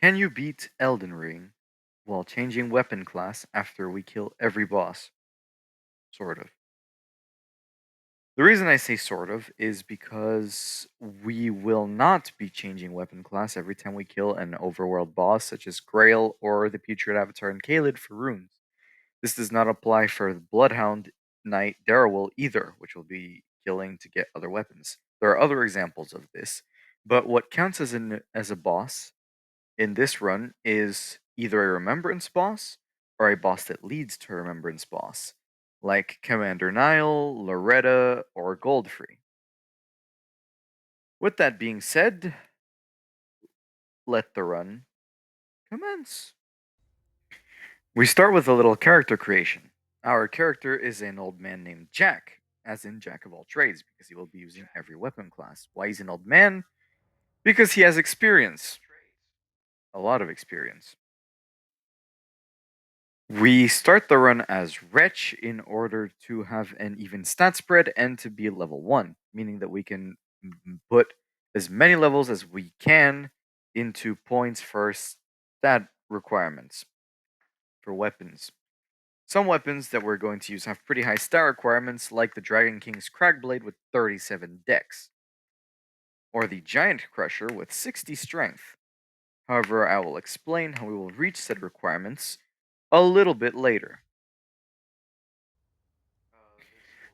Can you beat Elden Ring while changing weapon class after we kill every boss? Sort of. The reason I say sort of is because we will not be changing weapon class every time we kill an overworld boss such as Grail or the Putrid Avatar in Caelid for runes. This does not apply for the Bloodhound Knight Darrowell either, which will be killing to get other weapons. There are other examples of this, but what counts as a boss in this run is either a remembrance boss or a boss that leads to a remembrance boss, like Commander Niall, Loretta, or Godfrey. With that being said, let the run commence. We start with a little character creation. Our character is an old man named Jack, as in Jack of all trades, because he will be using every weapon class. Why he's an old man? Because he has experience. A lot of experience. We start the run as Wretch in order to have an even stat spread and to be level 1, meaning that we can put as many levels as we can into points for stat requirements for weapons. Some weapons that we're going to use have pretty high stat requirements, like the Dragon King's Cragblade with 37 dex, or the Giant Crusher with 60 strength. However, I will explain how we will reach said requirements a little bit later.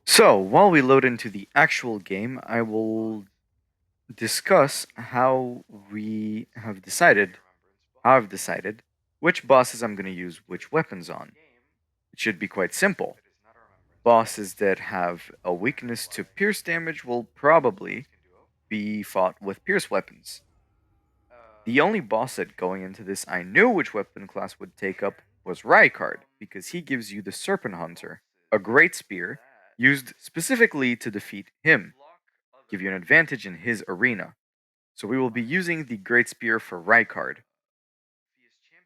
So, while we load into the actual game, I will discuss how I've decided which bosses I'm going to use which weapons on. It should be quite simple. Bosses that have a weakness to pierce damage will probably be fought with pierce weapons. The only boss that going into this I knew which weapon class would take up was Rykard, because he gives you the Serpent Hunter, a great spear used specifically to defeat him, give you an advantage in his arena. So we will be using the Great Spear for Rykard.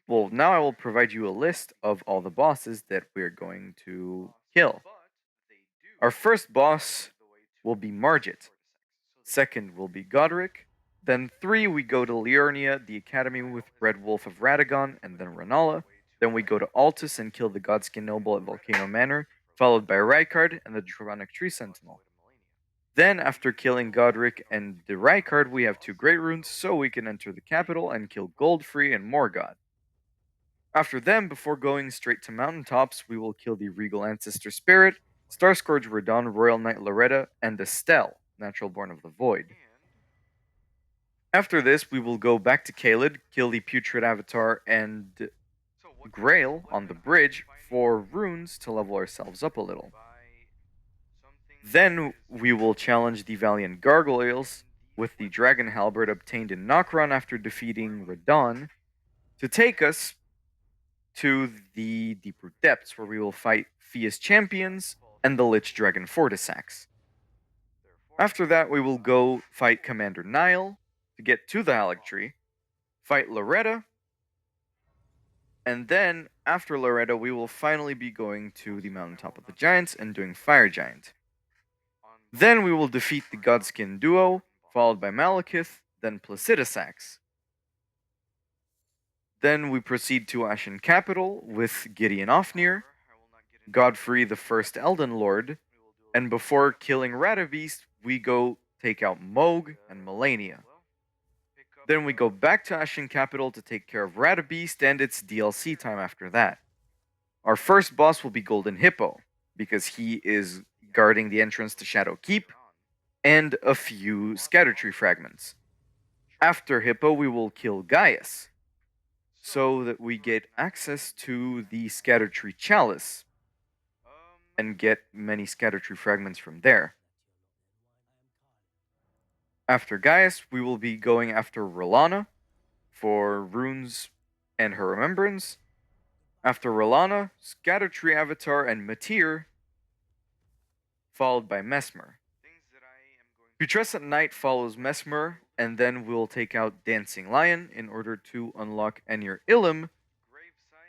Well, now I will provide you a list of all the bosses that we're going to kill. Our first boss will be Margit. Second will be Godrick. Then 3 we go to Liurnia, the Academy with Red Wolf of Radagon, and then Rennala. Then we go to Altus and kill the Godskin Noble at Volcano Manor, followed by Rykard and the Draconic Tree Sentinel. Then, after killing Godrick and the Rykard, we have 2 Great Runes, so we can enter the capital and kill Godfrey and Morgott. After them, before going straight to mountaintops, we will kill the Regal Ancestor Spirit, Starscourge Verdun, Royal Knight Loretta, and Astel, Natural Born of the Void. After this, we will go back to Caelid, kill the Putrid Avatar and Grail on the bridge for runes to level ourselves up a little. Then we will challenge the Valiant Gargoyles with the Dragon Halberd obtained in Nokron after defeating Radahn to take us to the deeper depths where we will fight Fia's champions and the Lichdragon Fortissax. After that, we will go fight Commander Niall to get to the Holic tree, fight Loretta, and then after Loretta, we will finally be going to the Mountaintop of the Giants and doing Fire Giant. Then we will defeat the Godskin duo, followed by Maliketh, then Placidussax. Then we proceed to Ashen Capital with Gideon Ofnir, Godfrey the First Elden Lord, and before killing RadaBeast, we go take out Moog and Malenia. Then we go back to Ashen Capital to take care of RadaBeast and its DLC time after that. Our first boss will be Golden Hippo, because he is guarding the entrance to Shadow Keep, and a few Scatter Tree fragments. After Hippo, we will kill Gaius, so that we get access to the Scatter Tree Chalice, and get many Scatter Tree fragments from there. After Gaius, we will be going after Rennala for runes and her remembrance. After Rennala, Scatter Tree Avatar and Matir, followed by Mesmer. Putrescent Knight follows Mesmer, and then we'll take out Dancing Lion in order to unlock Enir Illim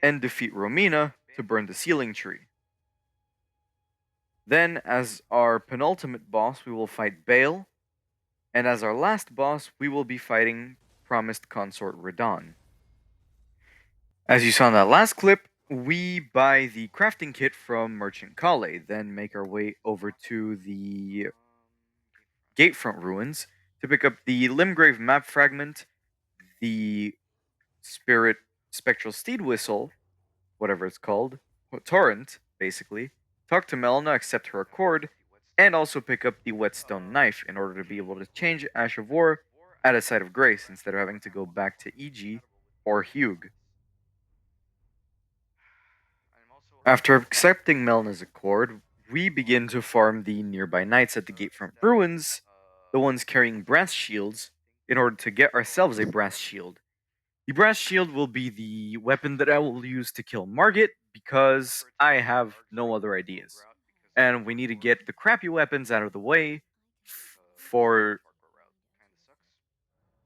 and defeat Romina to burn the Sealing Tree. Then, as our penultimate boss, we will fight Bale, and as our last boss, we will be fighting Promised Consort Radahn. As you saw in that last clip, we buy the crafting kit from Merchant Kale, then make our way over to the Gatefront ruins to pick up the Limgrave map fragment, the Spirit Spectral Steed Whistle, whatever it's called, Torrent, basically, talk to Melina, accept her accord, and also pick up the Whetstone Knife in order to be able to change Ash of War at a Site of Grace instead of having to go back to EG or Hugh. After accepting Melina's accord, we begin to farm the nearby knights at the Gatefront ruins, the ones carrying brass shields, in order to get ourselves a brass shield. The brass shield will be the weapon that I will use to kill Margit because I have no other ideas. And we need to get the crappy weapons out of the way for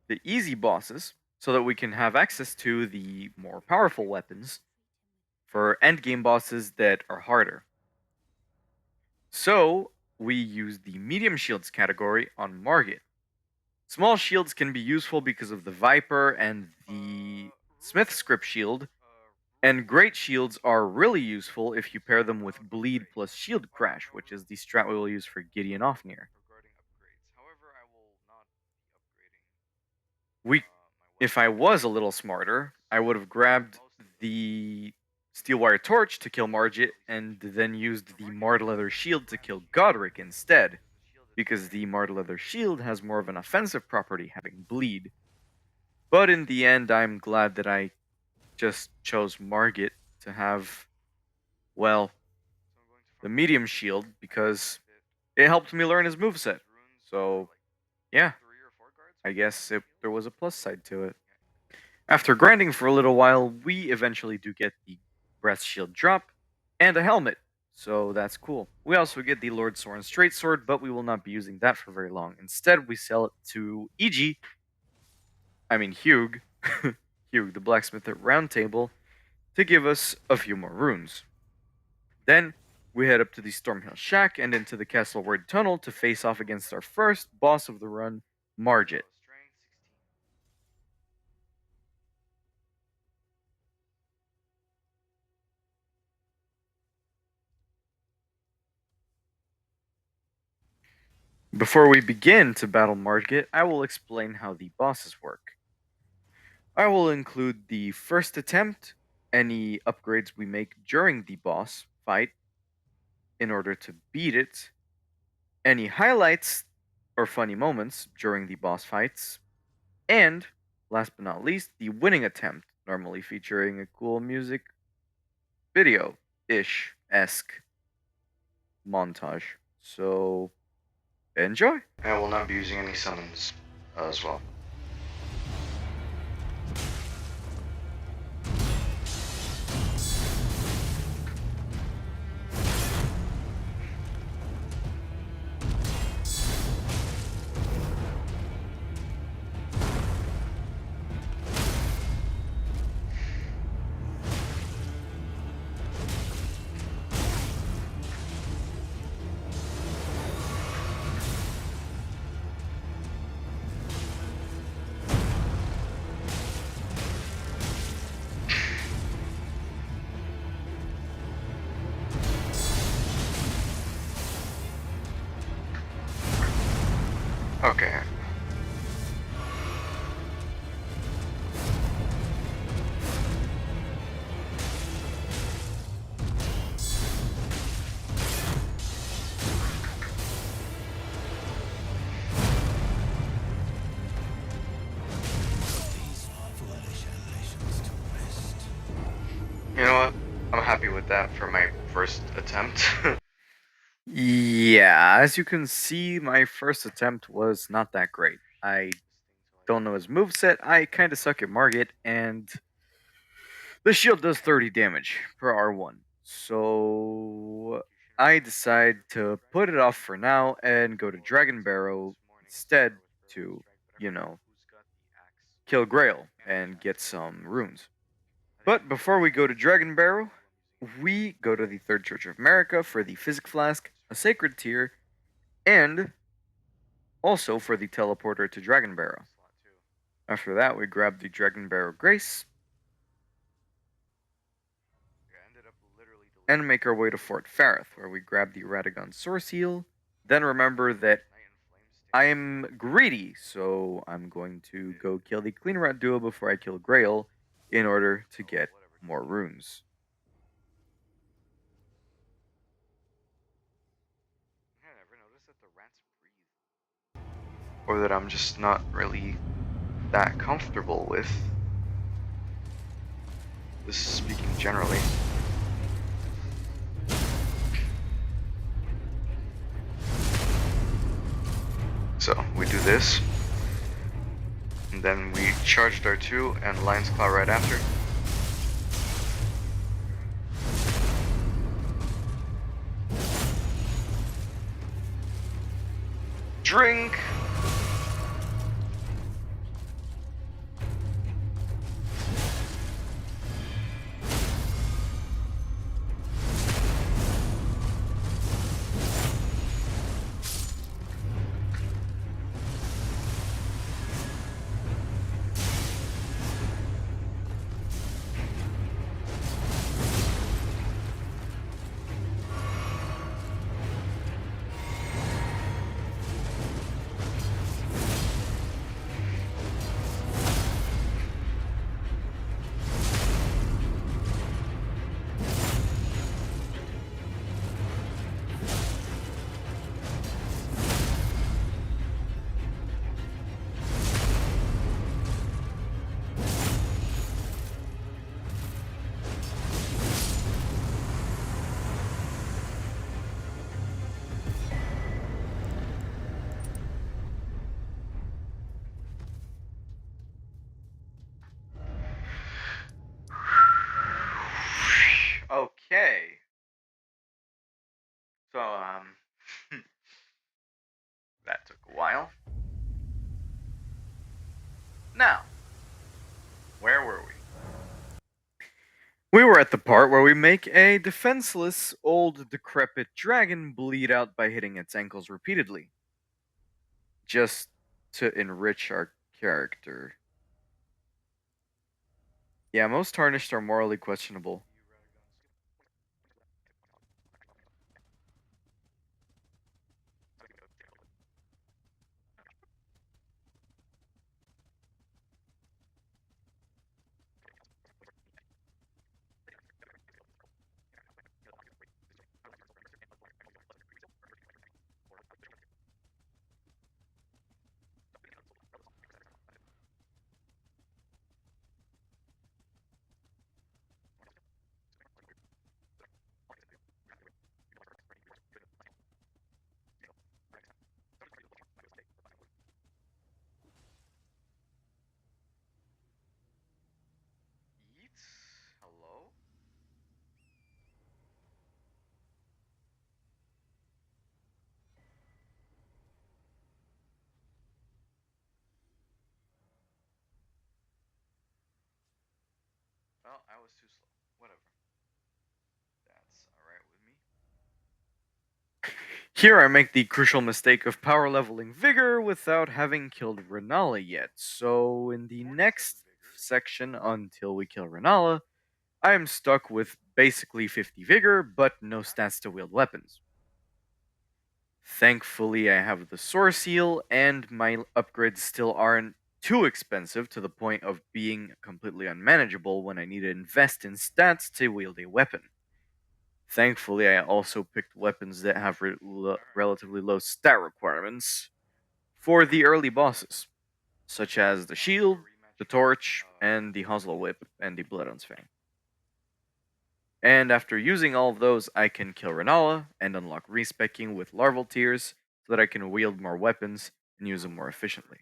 the easy bosses so that we can have access to the more powerful weapons for endgame bosses that are harder. So, we use the medium shields category on Margit. Small shields can be useful because of the Viper and the Smith script shield, and great shields are really useful if you pair them with bleed plus shield crash, which is the strat we will use for Gideon Ofnir. We, if I was a little smarter, I would have grabbed the Steelwire Torch to kill Margit and then used the Marred Leather Shield to kill Godrick instead, because the Marred Leather Shield has more of an offensive property, having bleed. But in the end, I'm glad that I just chose Margit to have, well, the medium shield because it helped me learn his moveset. So, yeah, I guess there was a plus side to it. After grinding for a little while, we eventually do get the breath shield drop and a helmet, so that's cool. We also get the Lord Soren Straight Sword, but we will not be using that for very long. Instead, we sell it to Hugh, Hugh, the blacksmith at Round Table, to give us a few more runes. Then, we head up to the Stormhill Shack and into the Castle Ward Tunnel to face off against our first boss of the run, Margit. Before we begin to battle Margit, I will explain how the bosses work. I will include the first attempt, any upgrades we make during the boss fight in order to beat it, any highlights or funny moments during the boss fights, and, last but not least, the winning attempt, normally featuring a cool music video-ish esque montage. So, enjoy! I will not be using any summons as well. Okay. You know what? I'm happy with that for my first attempt. Yeah, as you can see, my first attempt was not that great. I don't know his moveset, I kinda suck at Margit, and the shield does 30 damage per R1. So I decide to put it off for now and go to Dragon Barrow instead to, you know, kill Grail and get some runes. But before we go to Dragon Barrow, we go to the Third Church of America for the Physic Flask, a Sacred Tier, and also for the Teleporter to Dragon Barrow. After that, we grab the Dragon Barrow Grace, and make our way to Fort Farith, where we grab the Radagon Source Heal. Then remember that I'm greedy, so I'm going to go kill the Clean Rat duo before I kill Grail in order to get more runes. Or that I'm just not really that comfortable with. This is speaking generally. So we do this, and then we charged our 2 and Lion's Claw right after. Drink! Okay. So, that took a while. Now, where were we? We were at the part where we make a defenseless, old, decrepit dragon bleed out by hitting its ankles repeatedly. Just to enrich our character. Yeah, most tarnished are morally questionable. Yeats? Hello? Well, I was too slow. Whatever. That's alright with me. Here I make the crucial mistake of power leveling Vigor without having killed Rennala yet. So in the next section, until we kill Rennala, I am stuck with basically 50 Vigor, but no stats to wield weapons. Thankfully, I have the Source Heal, and my upgrades still aren't too expensive to the point of being completely unmanageable when I need to invest in stats to wield a weapon. Thankfully, I also picked weapons that have relatively low stat requirements for the early bosses, such as the Shield, the Torch, and the Hustle Whip, and the Bloodhound's Fang. And after using all of those, I can kill Rennala and unlock respecking with Larval Tears so that I can wield more weapons and use them more efficiently.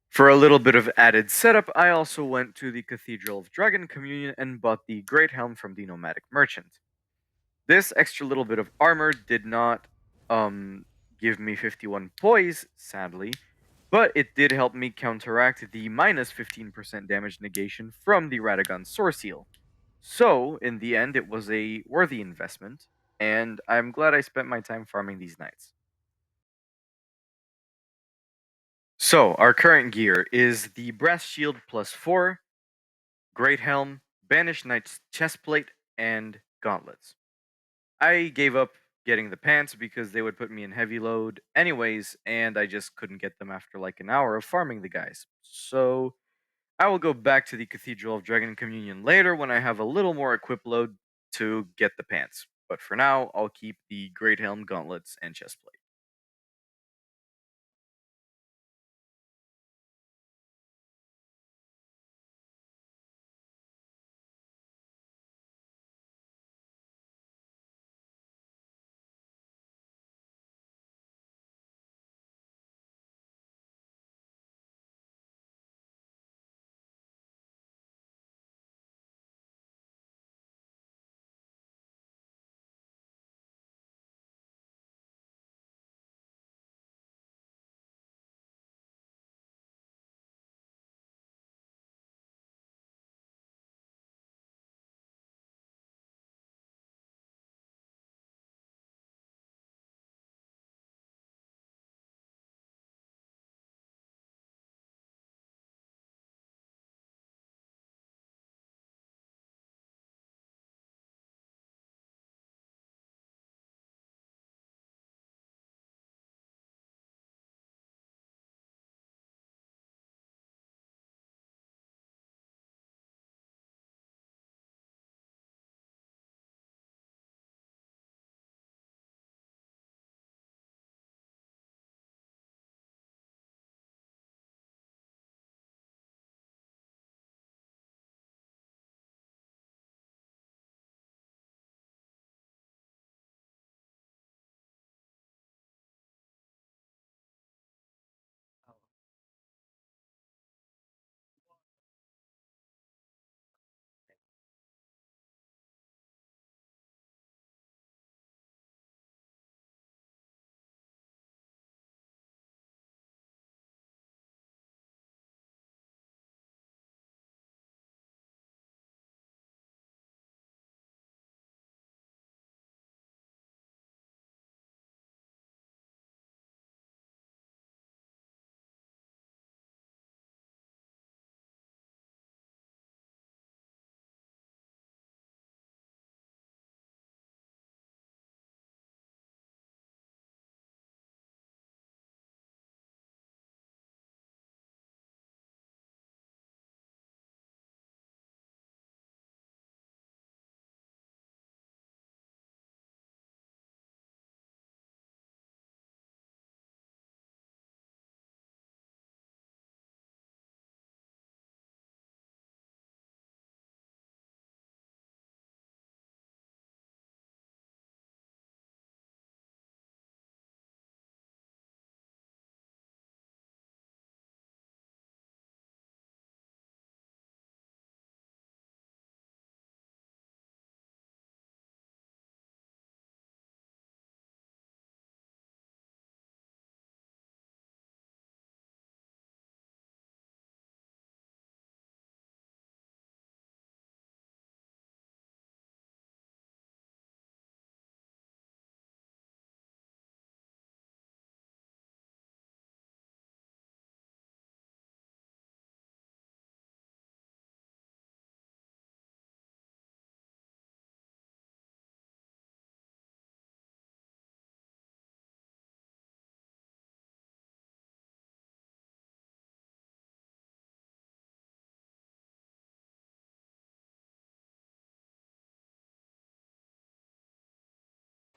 For a little bit of added setup, I also went to the Cathedral of Dragon Communion and bought the Great Helm from the Nomadic Merchant. This extra little bit of armor did not um, give me 51 poise, sadly, but it did help me counteract the minus 15% damage negation from the Radagon Sword Seal. So, in the end, it was a worthy investment, and I'm glad I spent my time farming these knights. So, our current gear is the Brass Shield plus 4, Great Helm, Banished Knight's Chestplate, and Gauntlets. I gave up getting the pants because they would put me in heavy load anyways, and I just couldn't get them after like an hour of farming the guys. So, I will go back to the Cathedral of Dragon Communion later when I have a little more equip load to get the pants. But for now, I'll keep the Great Helm, Gauntlets, and Chestplate.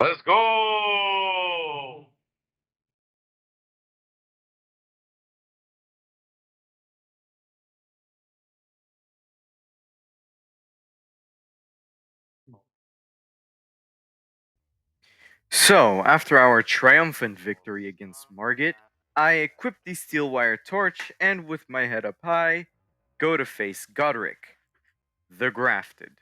Let's go! So, after our triumphant victory against Margit, I equip the steel wire torch and, with my head up high, go to face Godrick, the Grafted.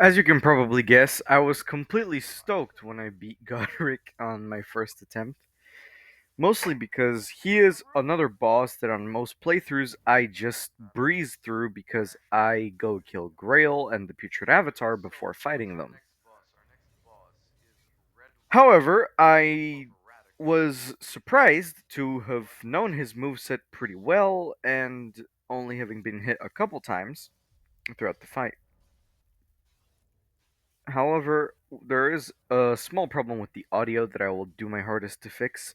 As you can probably guess, I was completely stoked when I beat Godrick on my first attempt. Mostly because he is another boss that on most playthroughs I just breeze through because I go kill Grail and the Putrid Avatar before fighting them. However, I was surprised to have known his moveset pretty well and only having been hit a couple times throughout the fight. However, there is a small problem with the audio that I will do my hardest to fix.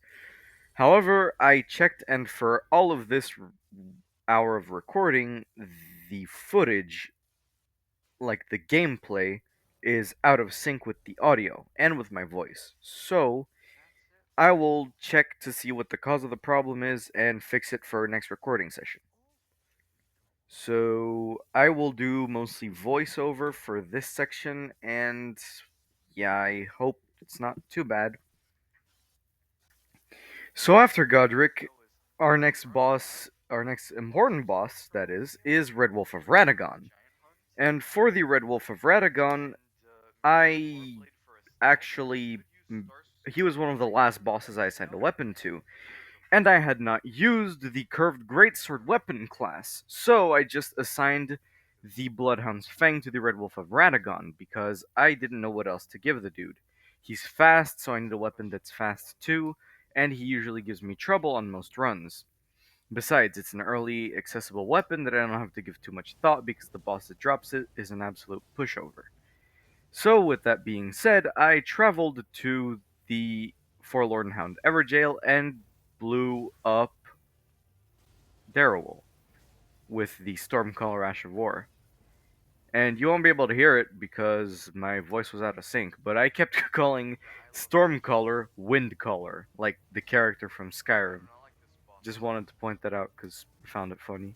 However, I checked, and for all of this hour of recording, the footage, like the gameplay, is out of sync with the audio and with my voice. So, I will check to see what the cause of the problem is and fix it for our next recording session. So, I will do mostly voiceover for this section, and yeah, I hope it's not too bad. So, after Godrick, our next important boss, that is Red Wolf of Radagon. And for the Red Wolf of Radagon, I actually. He was one of the last bosses I assigned a weapon to, and I had not used the curved greatsword weapon class, so I just assigned the Bloodhound's Fang to the Red Wolf of Radagon because I didn't know what else to give the dude. He's fast, so I need a weapon that's fast too, and he usually gives me trouble on most runs. Besides, it's an early, accessible weapon that I don't have to give too much thought because the boss that drops it is an absolute pushover. So, with that being said, I traveled to the Forlorn Hound Everjail and blew up Darrowell with the Stormcaller Ash of War. And you won't be able to hear it because my voice was out of sync, but I kept calling Stormcaller Windcaller, like the character from Skyrim. Just wanted to point that out because I found it funny.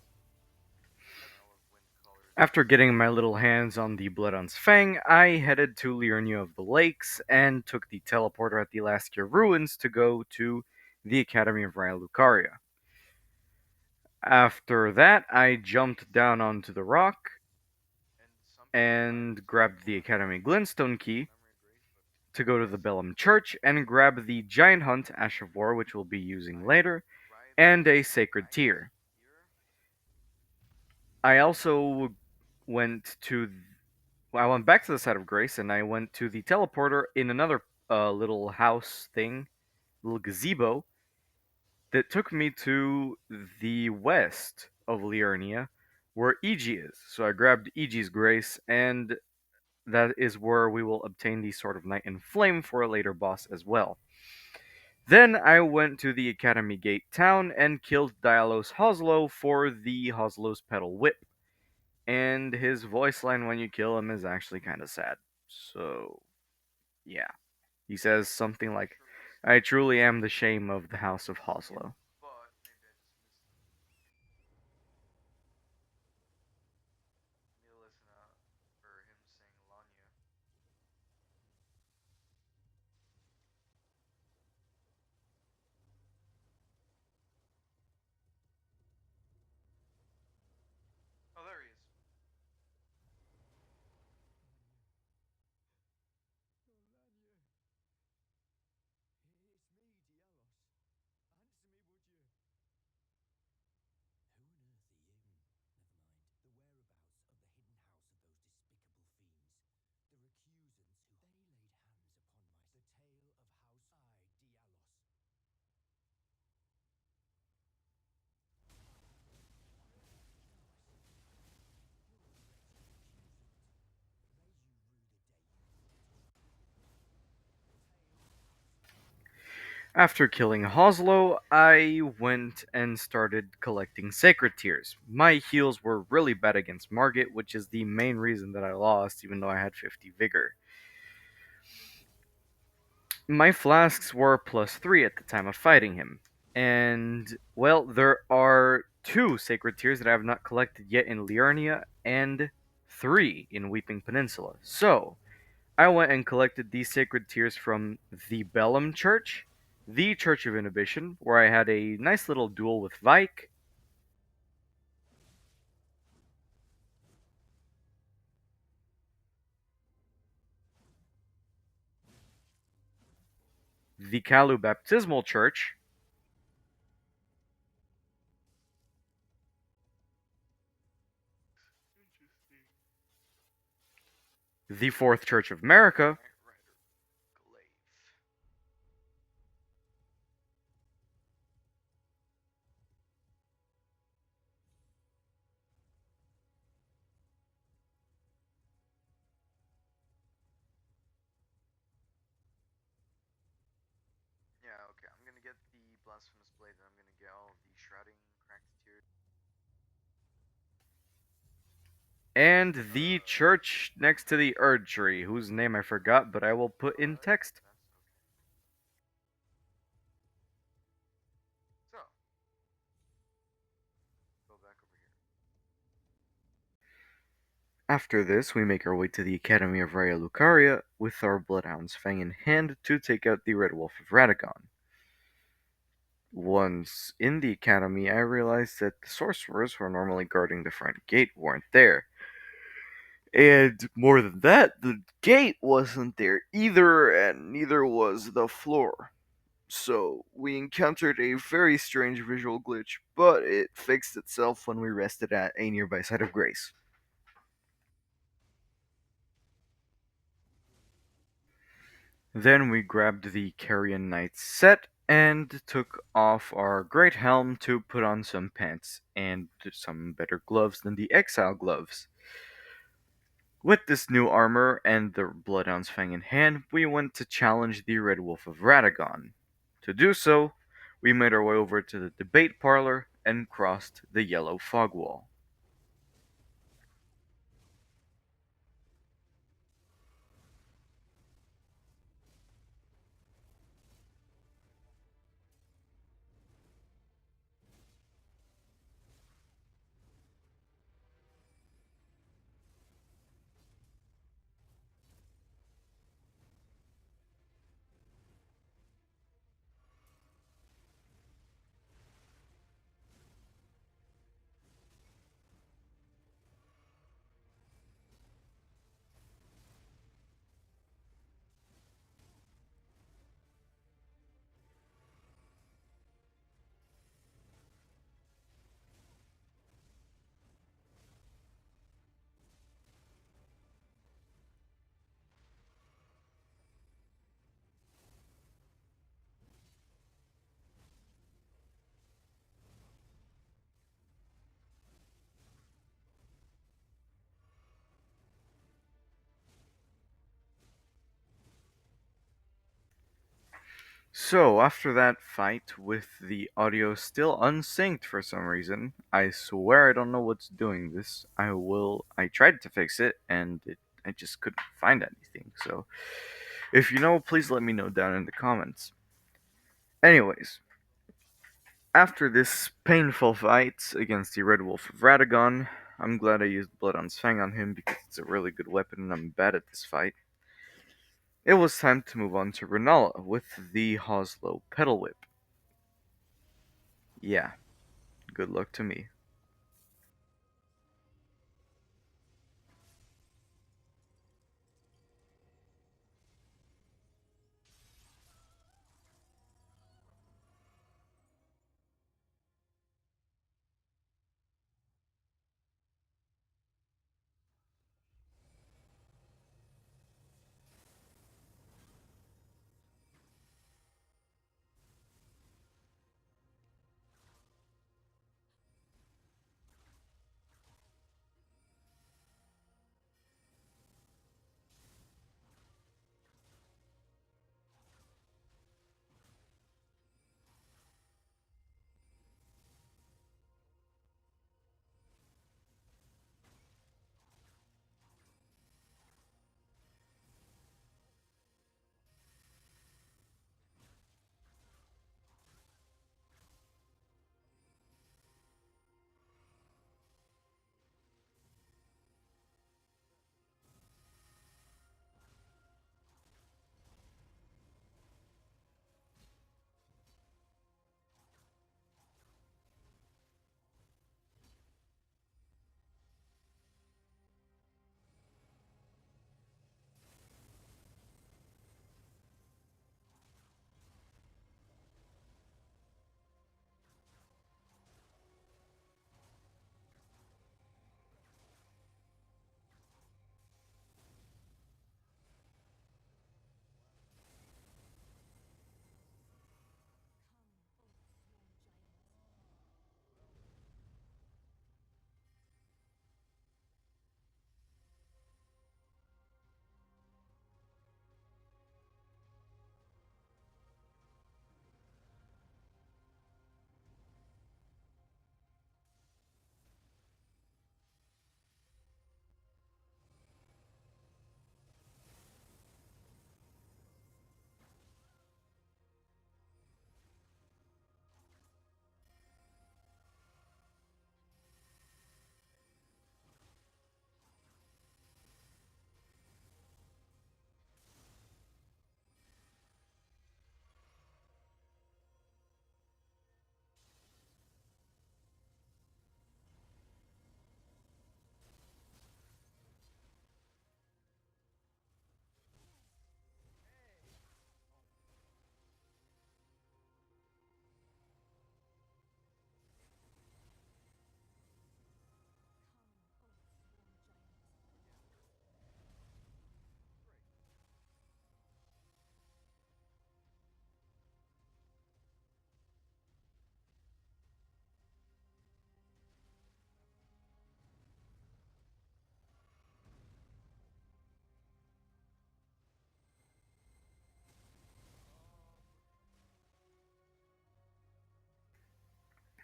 After getting my little hands on the Bloodhound's Fang, I headed to Liurnia of the Lakes and took the teleporter at the Laskia Ruins to go to the Academy of Raya Lucaria. After that, I jumped down onto the rock and grabbed the Academy Glintstone key to go to the Bellum Church and grab the Giant Hunt Ash of War, which we'll be using later, and a Sacred Tear. I also went to I went back to the side of Grace and I went to the teleporter in another little house thing, little gazebo, that took me to the west of Liurnia, where Iji is. So I grabbed Iji's Grace, and that is where we will obtain the Sword of Night and Flame for a later boss as well. Then I went to the Academy Gate town and killed Dialos Hoslo for the Hoslo's Petal Whip. And his voice line when you kill him is actually kind of sad. So, yeah. He says something like, I truly am the shame of the House of Hoslo. After killing Hoslo, I went and started collecting Sacred Tears. My heals were really bad against Margit, which is the main reason that I lost, even though I had 50 vigor. My flasks were +3 at the time of fighting him. And, well, there are 2 Sacred Tears that I have not collected yet in Liurnia, and 3 in Weeping Peninsula. So, I went and collected these Sacred Tears from the Bellum Church, the Church of Inhibition, where I had a nice little duel with Vike, the Kalu Baptismal Church, the Fourth Church of America, And the church next to the Erd tree, whose name I forgot, but I will put in text. So, go back over here. After this, we make our way to the Academy of Raya Lucaria with our Bloodhound's Fang in hand to take out the Red Wolf of Radagon. Once in the academy, I realized that the sorcerers who are normally guarding the front gate weren't there. And more than that, the gate wasn't there either, and neither was the floor. So, we encountered a very strange visual glitch, but it fixed itself when we rested at a nearby site of grace. Then we grabbed the Carrion Knight's set and took off our great helm to put on some pants and some better gloves than the Exile gloves. With this new armor and the Bloodhound's Fang in hand, we went to challenge the Red Wolf of Radagon. To do so, we made our way over to the debate parlor and crossed the yellow fog wall. So, after that fight with the audio still unsynced for some reason, I swear I don't know what's doing this. I tried to fix it and I just couldn't find anything. So, if you know, please let me know down in the comments. Anyways, after this painful fight against the Red Wolf of Radagon, I'm glad I used Bloodhound's Fang on him because it's a really good weapon and I'm bad at this fight. It was time to move on to Rennala with the Hoslow Pedal Whip. Yeah, good luck to me.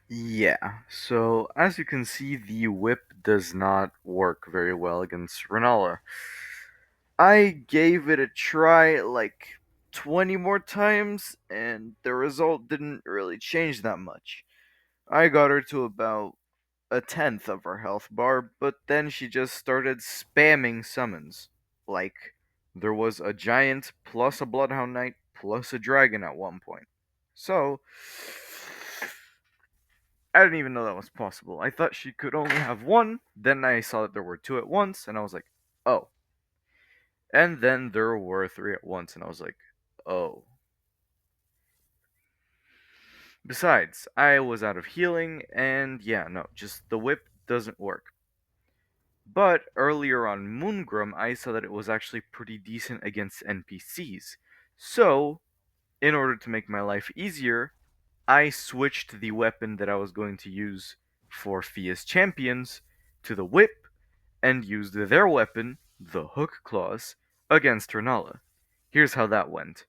Yeah, so as you can see, the whip does not work very well against Rennala. I gave it a try like 20 more times, and the result didn't really change that much. I got her to about a tenth of her health bar, but then she just started spamming summons. Like, there was a giant plus a Bloodhound Knight plus a dragon at one point. So, I didn't even know that was possible. I thought she could only have one, then I saw that there were two at once, and I was like, oh. And then there were three at once, and I was like, oh. Besides, I was out of healing, and yeah, no, just the whip doesn't work. But earlier on Moongrum, I saw that it was actually pretty decent against NPCs. So, in order to make my life easier, I switched the weapon that I was going to use for Fia's champions to the whip and used their weapon, the hook claws, against Rennala. Here's how that went.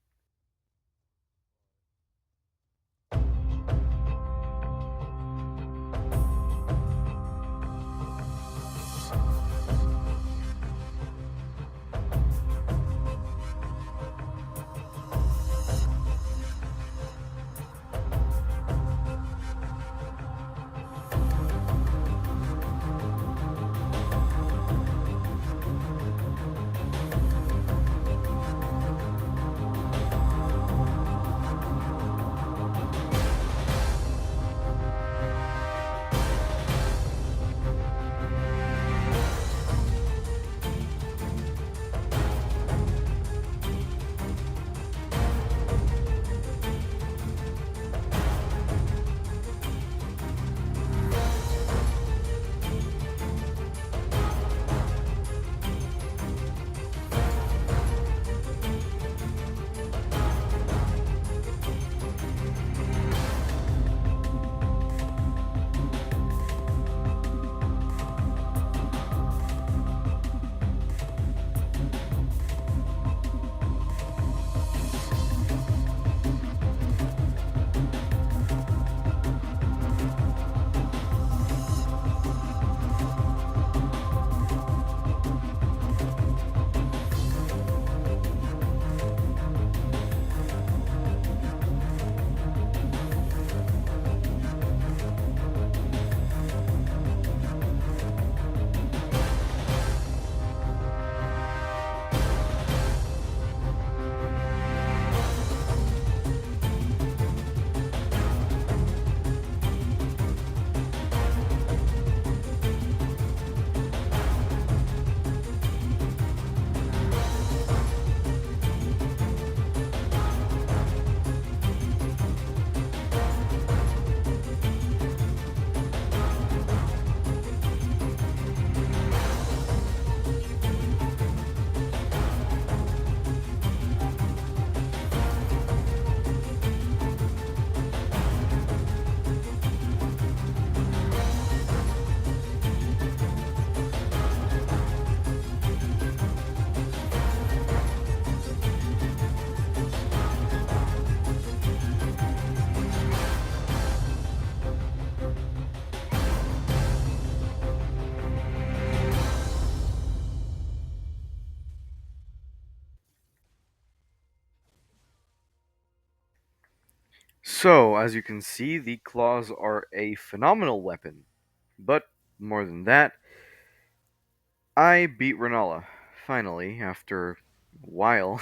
So, as you can see, the claws are a phenomenal weapon. But, more than that, I beat Rennala, finally, after a while.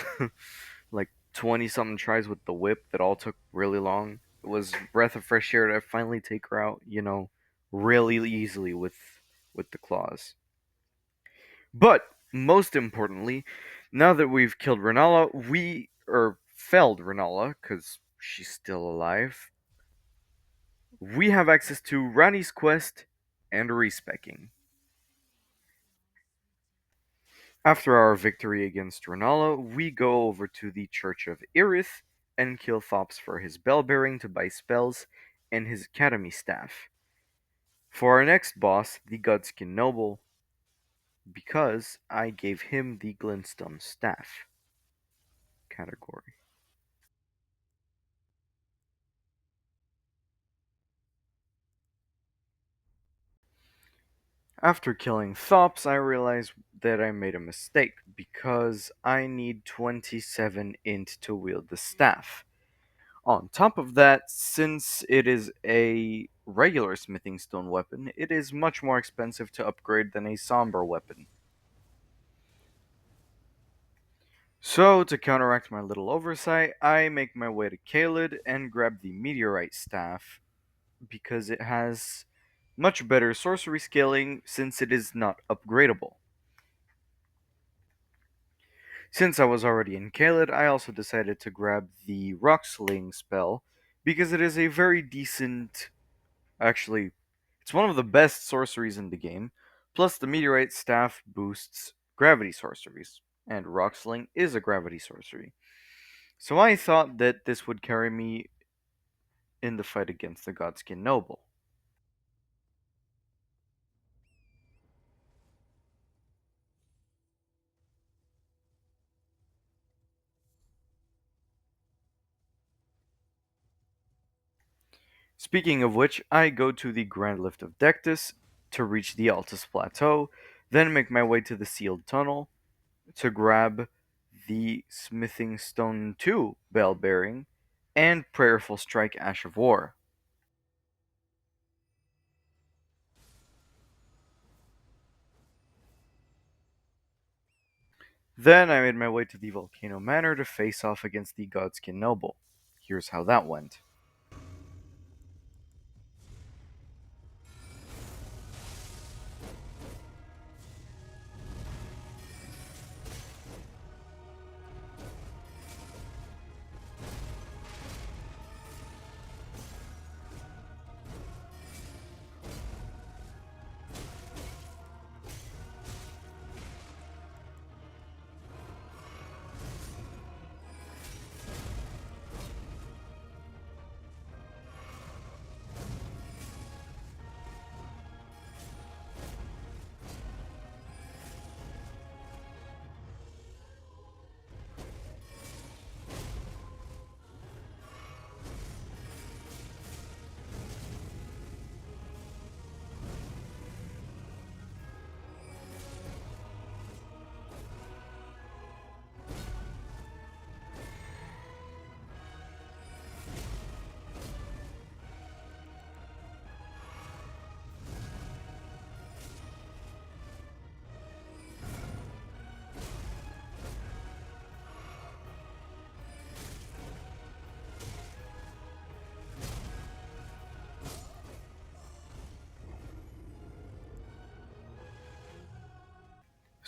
Like 20 something tries with the whip that all took really long. It was breath of fresh air to finally take her out, really easily with the claws. But most importantly, now that we've killed Rennala, or felled Rennala, because she's still alive, we have access to Rani's quest and respecking. After our victory against Rennala, we go over to the Church of Irith and kill Thops for his bell bearing to buy spells and his academy staff. For our next boss, the Godskin Noble, because I gave him the Glintstone staff category. After killing Thops, I realized that I made a mistake because I need 27 int to wield the staff. On top of that, since it is a regular smithing stone weapon, it is much more expensive to upgrade than a somber weapon. So, to counteract my little oversight, I make my way to Kaled and grab the meteorite staff because it has much better sorcery scaling since it is not upgradable. Since I was already in Kaled, I also decided to grab the rock sling spell because it is a very decent, actually, it's one of the best sorceries in the game. Plus, the meteorite staff boosts gravity sorceries, and rock sling is a gravity sorcery. So I thought that this would carry me in the fight against the Godskin Noble. Speaking of which, I go to the Grand Lift of Dectus to reach the Altus Plateau, then make my way to the Sealed Tunnel to grab the Smithing Stone 2 Bell Bearing and Prayerful Strike Ash of War. Then I made my way to the Volcano Manor to face off against the Godskin Noble. Here's how that went.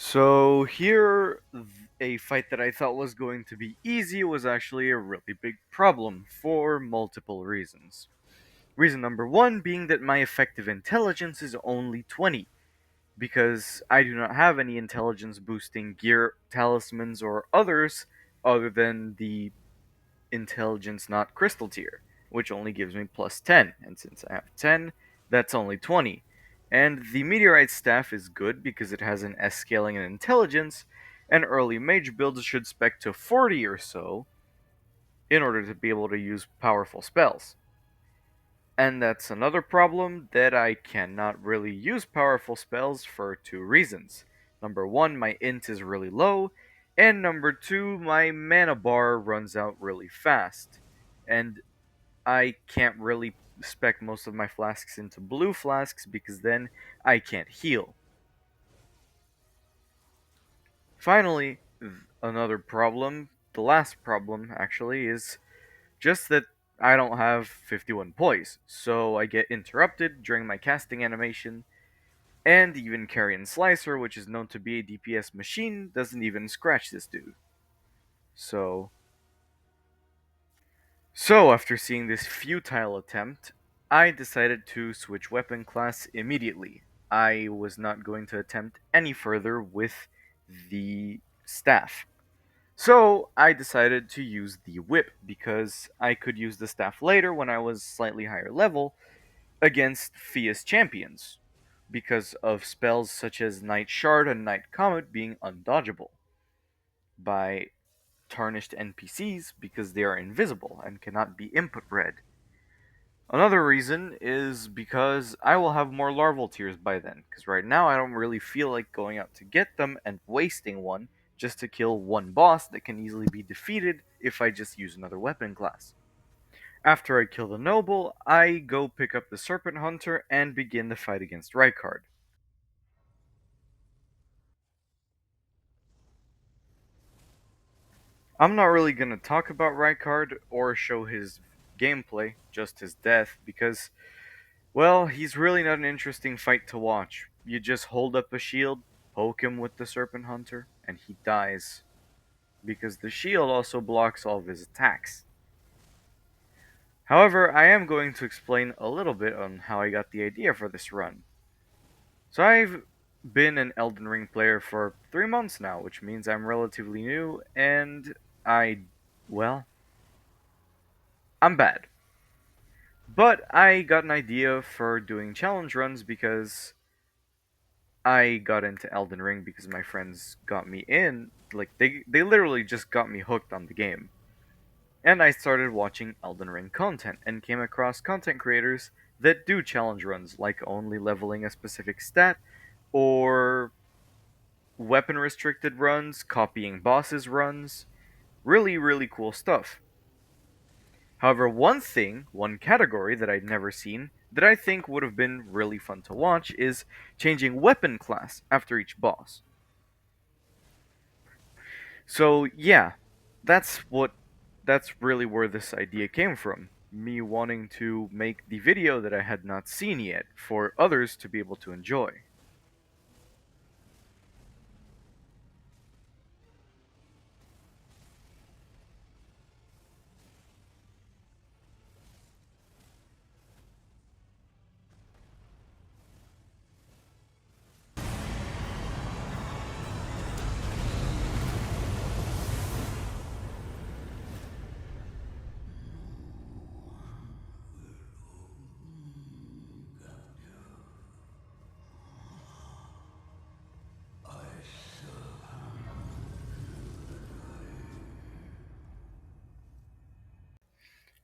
So here, a fight that I thought was going to be easy was actually a really big problem for multiple reasons. Reason number one being that my effective intelligence is only 20, because I do not have any intelligence boosting gear, talismans, or others other than the intelligence not crystal tier, which only gives me plus 10, and since I have 10, that's only 20. And the meteorite staff is good because it has an S scaling and intelligence, and early mage builds should spec to 40 or so in order to be able to use powerful spells. And that's another problem that I cannot really use powerful spells for two reasons. Number one, my int is really low, and number two, my mana bar runs out really fast. And I can't really spec most of my flasks into blue flasks because then I can't heal. Finally, another problem, the last problem actually, is just that I don't have 51 poise, so I get interrupted during my casting animation, and even Carrion Slicer, which is known to be a DPS machine, doesn't even scratch this dude. So, after seeing this futile attempt, I decided to switch weapon class immediately. I was not going to attempt any further with the staff. So I decided to use the whip because I could use the staff later when I was slightly higher level against Fia's champions because of spells such as Night Shard and Night Comet being undodgeable by tarnished NPCs because they are invisible and cannot be input read. Another reason is because I will have more larval tears by then, because right now I don't really feel like going out to get them and wasting one just to kill one boss that can easily be defeated if I just use another weapon class. After I kill the noble, I go pick up the serpent hunter and begin the fight against Rykard. I'm not really going to talk about Rykard or show his gameplay, just his death, because, well, he's really not an interesting fight to watch. You just hold up a shield, poke him with the Serpent Hunter, and he dies. Because the shield also blocks all of his attacks. However, I am going to explain a little bit on how I got the idea for this run. So I've been an Elden Ring player for 3 months now, which means I'm relatively new, and well, I'm bad. But I got an idea for doing challenge runs because I got into Elden Ring because my friends got me in. Like they literally just got me hooked on the game. And I started watching Elden Ring content and came across content creators that do challenge runs, like only leveling a specific stat or weapon restricted runs, copying bosses runs. Really, really cool stuff. However, one category that I'd never seen that I think would have been really fun to watch is changing weapon class after each boss. So yeah, that's what that's really where this idea came from. Me wanting to make the video that I had not seen yet for others to be able to enjoy.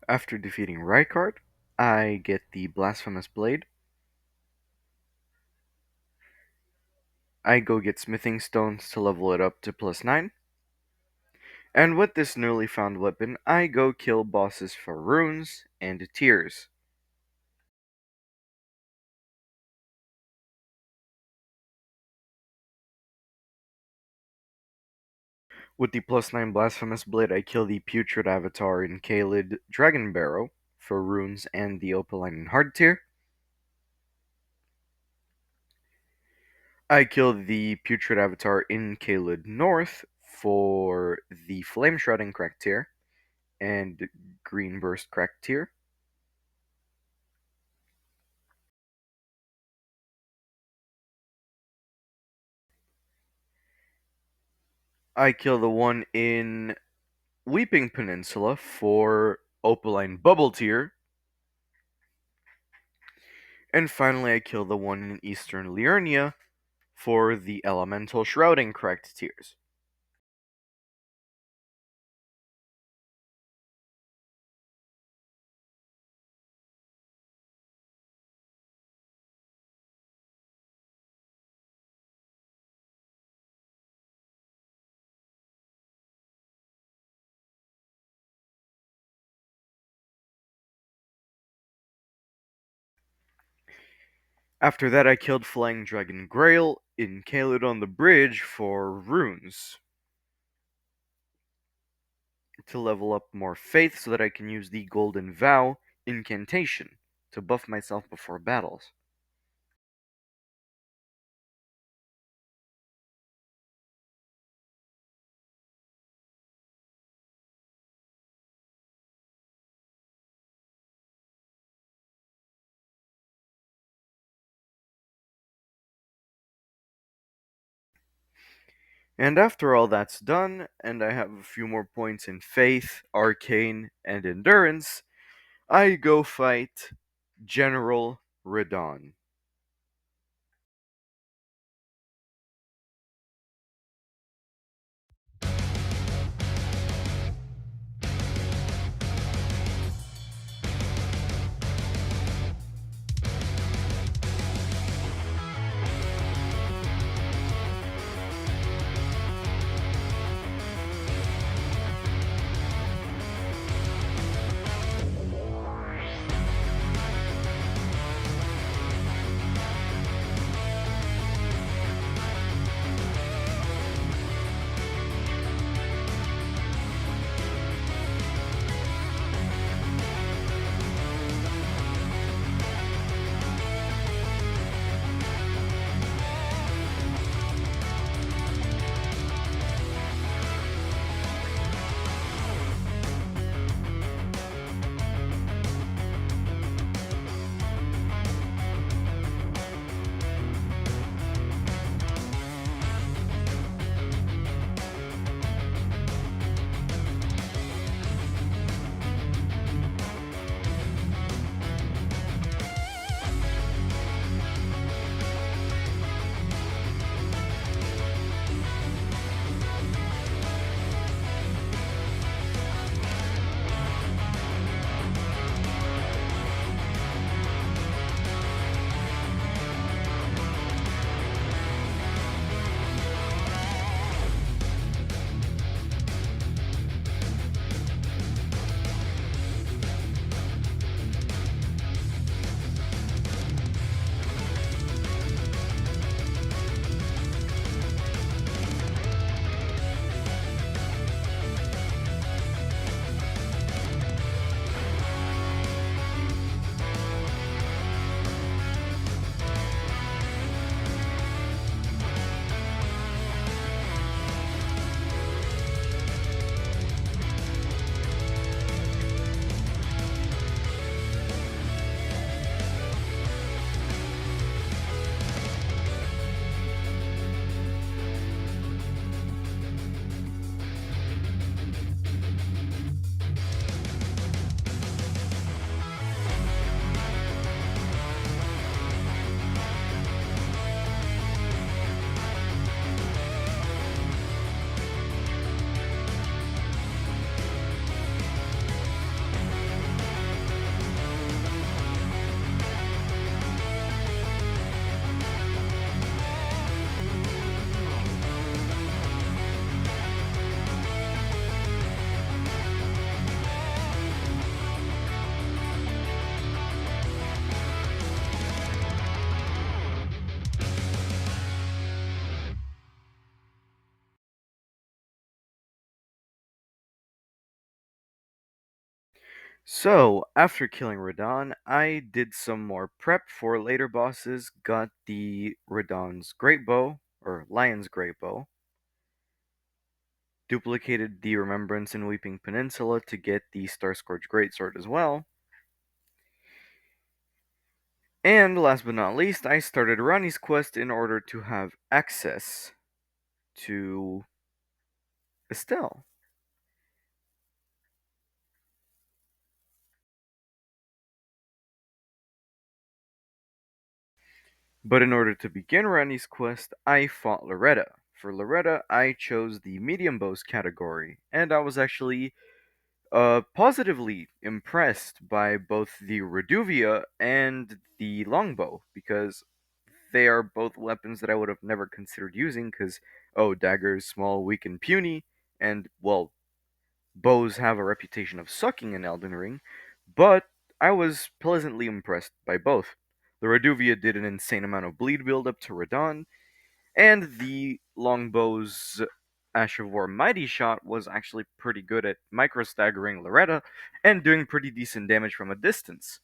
After defeating Rykard, I get the Blasphemous Blade. I go get smithing stones to level it up to +9. And with this newly found weapon, I go kill bosses for runes and tears. With the +9 Blasphemous Blade, I kill the Putrid Avatar in Caelid Dragon Barrow for runes and the Opaline and Hard tier. I kill the Putrid Avatar in Caelid North for the Flame Shroud and Crack tier and Green Burst Crack tier. I kill the one in Weeping Peninsula for Opaline Bubble tier. And finally, I kill the one in Eastern Liurnia for the Elemental Shrouding Cracked tiers. After that, I killed Flying Dragon Grail in Caelid on the Bridge for runes to level up more faith so that I can use the Golden Vow incantation to buff myself before battles. And after all that's done, and I have a few more points in faith, arcane, and endurance, I go fight General Radahn. So, after killing Radahn, I did some more prep for later bosses, got the Radahn's Great Bow, or Lion's Great Bow, duplicated the Remembrance in Weeping Peninsula to get the Starscourge Greatsword as well, and last but not least, I started Ranni's quest in order to have access to Astel. But in order to begin Ranni's quest, I fought Loretta. For Loretta, I chose the medium bows category, and I was actually positively impressed by both the Reduvia and the longbow, because they are both weapons that I would have never considered using, because, oh, daggers, small, weak, and puny, and, well, bows have a reputation of sucking in Elden Ring, but I was pleasantly impressed by both. The Reduvia did an insane amount of bleed build-up to Radahn, and the longbow's Ash of War Mighty Shot was actually pretty good at micro-staggering Loretta and doing pretty decent damage from a distance.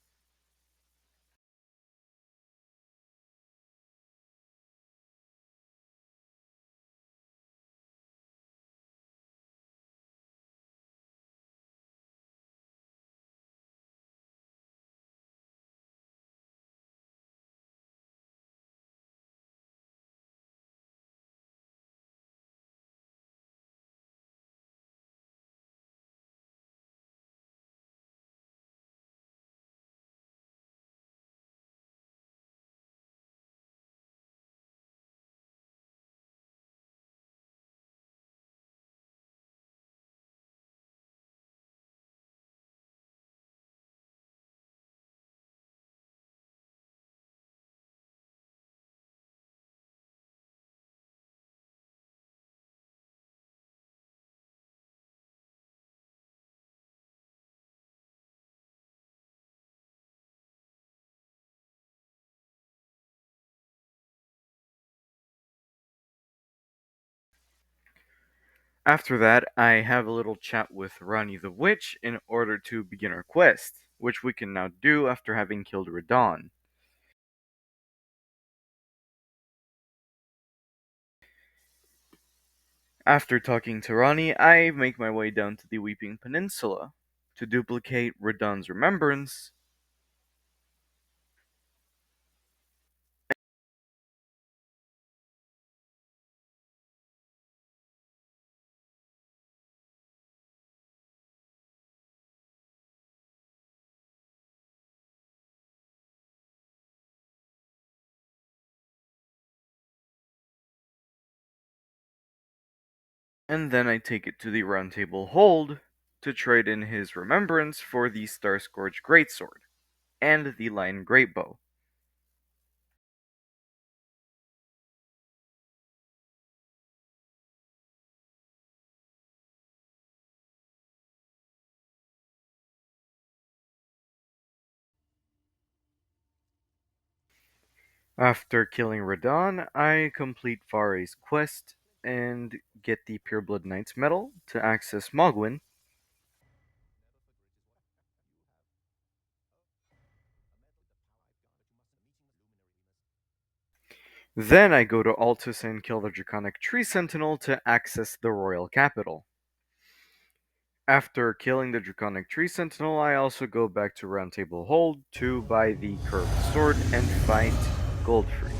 After that, I have a little chat with Ranni the Witch in order to begin our quest, which we can now do after having killed Radahn. After talking to Ranni, I make my way down to the Weeping Peninsula to duplicate Radahn's remembrance. And then I take it to the Round Table Hold to trade in his remembrance for the Starscourge Greatsword and the Lion Greatbow. After killing Radahn, I complete Fare's quest and get the Pureblood Knight's medal to access Mogwin. Then I go to Altus and kill the Draconic Tree Sentinel to access the Royal Capital. After killing the Draconic Tree Sentinel, I also go back to Round Table Hold to buy the Curved Sword and fight Godfrey.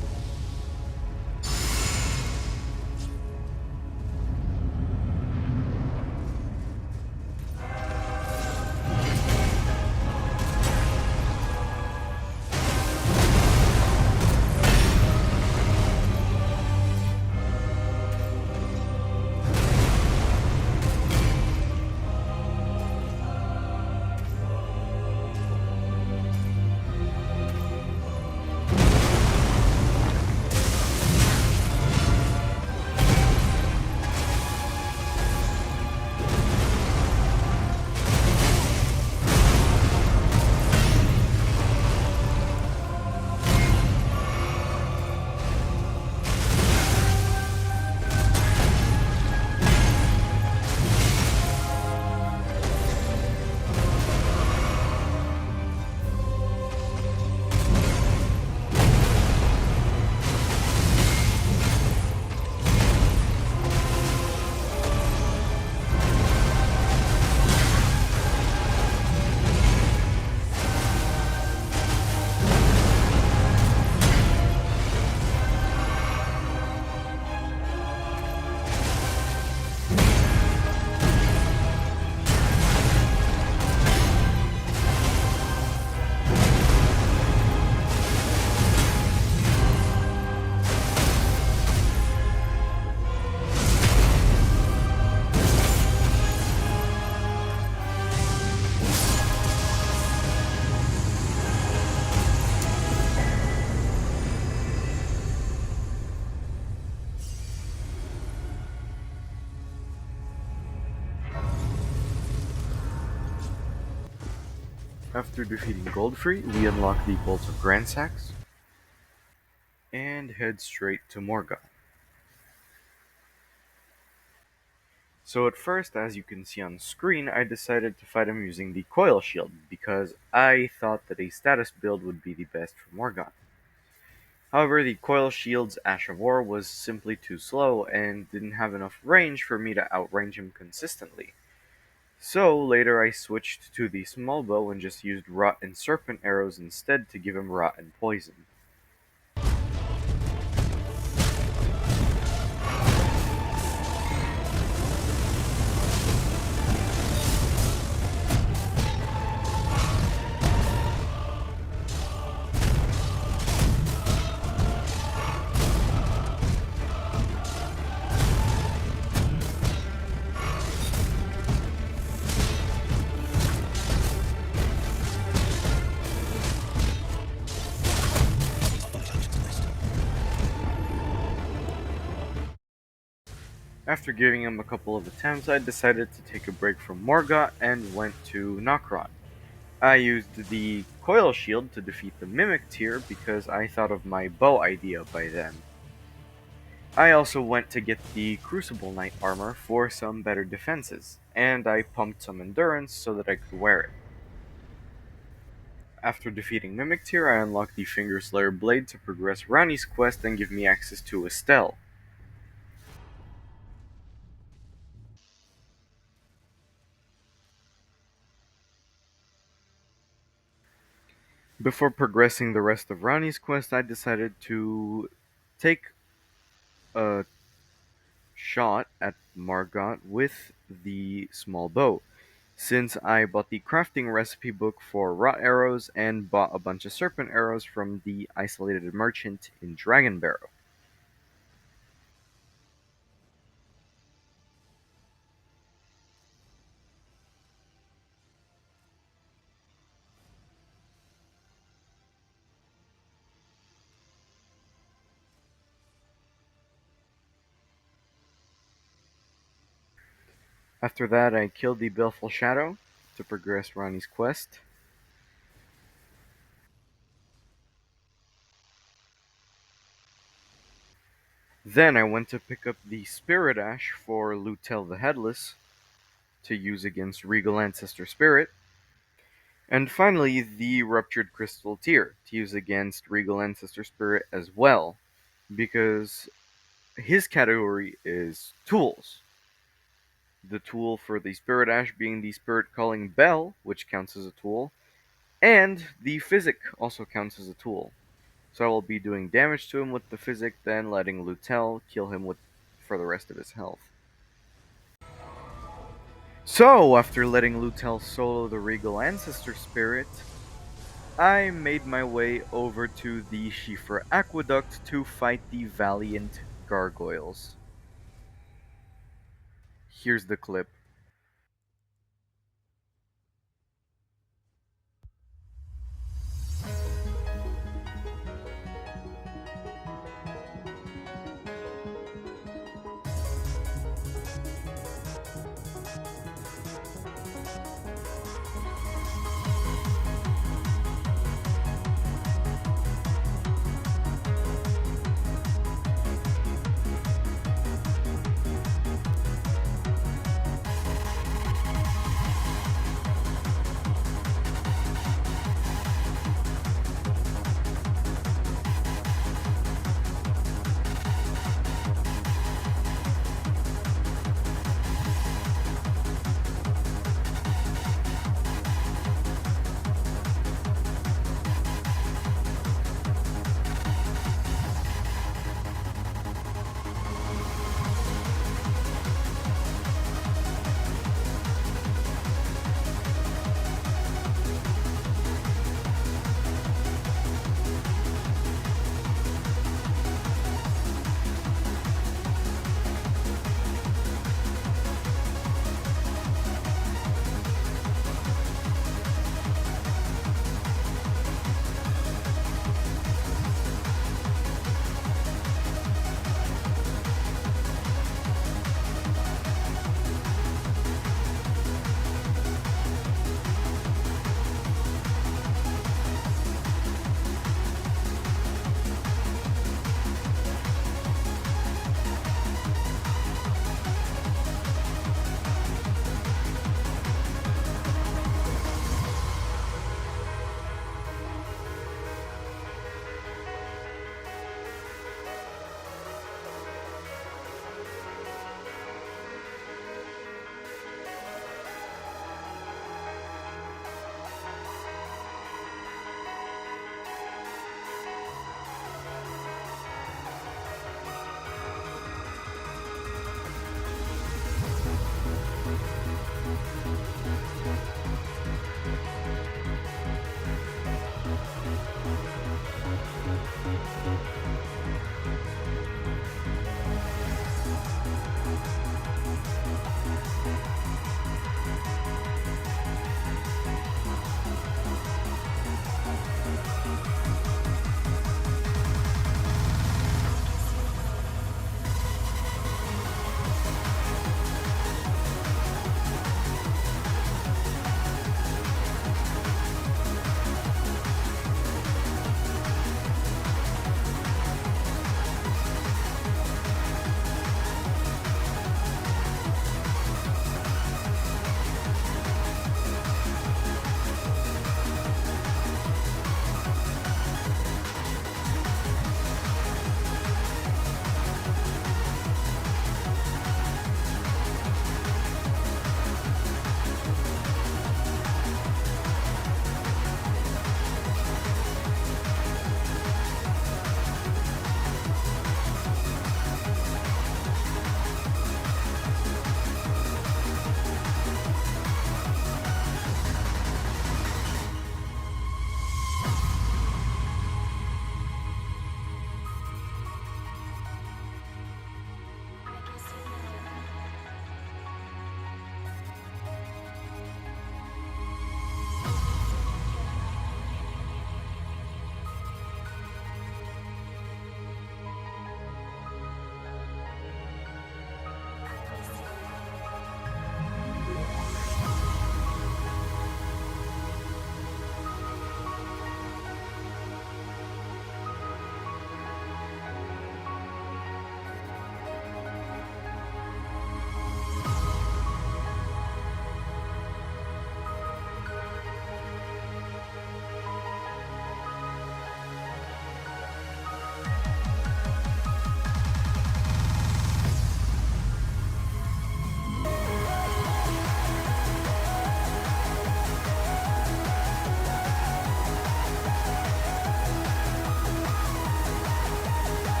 After defeating Godfrey, we unlock the Bolts of Grandsax and head straight to Morgoth. So at first, as you can see on screen, I decided to fight him using the Coil Shield because I thought that a status build would be the best for Morgoth. However, the Coil Shield's Ash of War was simply too slow and didn't have enough range for me to outrange him consistently. So later I switched to the small bow and just used Rot and Serpent arrows instead to give him Rot and Poison. After giving him a couple of attempts, I decided to take a break from Morgoth and went to Nokron. I used the Coil Shield to defeat the Mimic tier because I thought of my bow idea by then. I also went to get the Crucible Knight armor for some better defenses, and I pumped some endurance so that I could wear it. After defeating Mimic tier, I unlocked the Fingerslayer blade to progress Ranni's quest and give me access to Astel. Before progressing the rest of Ranni's quest, I decided to take a shot at Morgoth with the small bow, since I bought the crafting recipe book for Rot arrows and bought a bunch of serpent arrows from the isolated merchant in Dragonbarrow. After that, I killed the Baleful Shadow to progress Ranni's quest. Then I went to pick up the Spirit Ash for Lutel the Headless to use against Regal Ancestor Spirit. And finally, the Ruptured Crystal Tear to use against Regal Ancestor Spirit as well, because his category is tools. The tool for the Spirit Ash being the Spirit Calling Bell, which counts as a tool, and the Physic also counts as a tool. So I will be doing damage to him with the Physic, then letting Lutel kill him for the rest of his health. So, after letting Lutel solo the Regal Ancestor Spirit, I made my way over to the Schiefer Aqueduct to fight the Valiant Gargoyles. Here's the clip.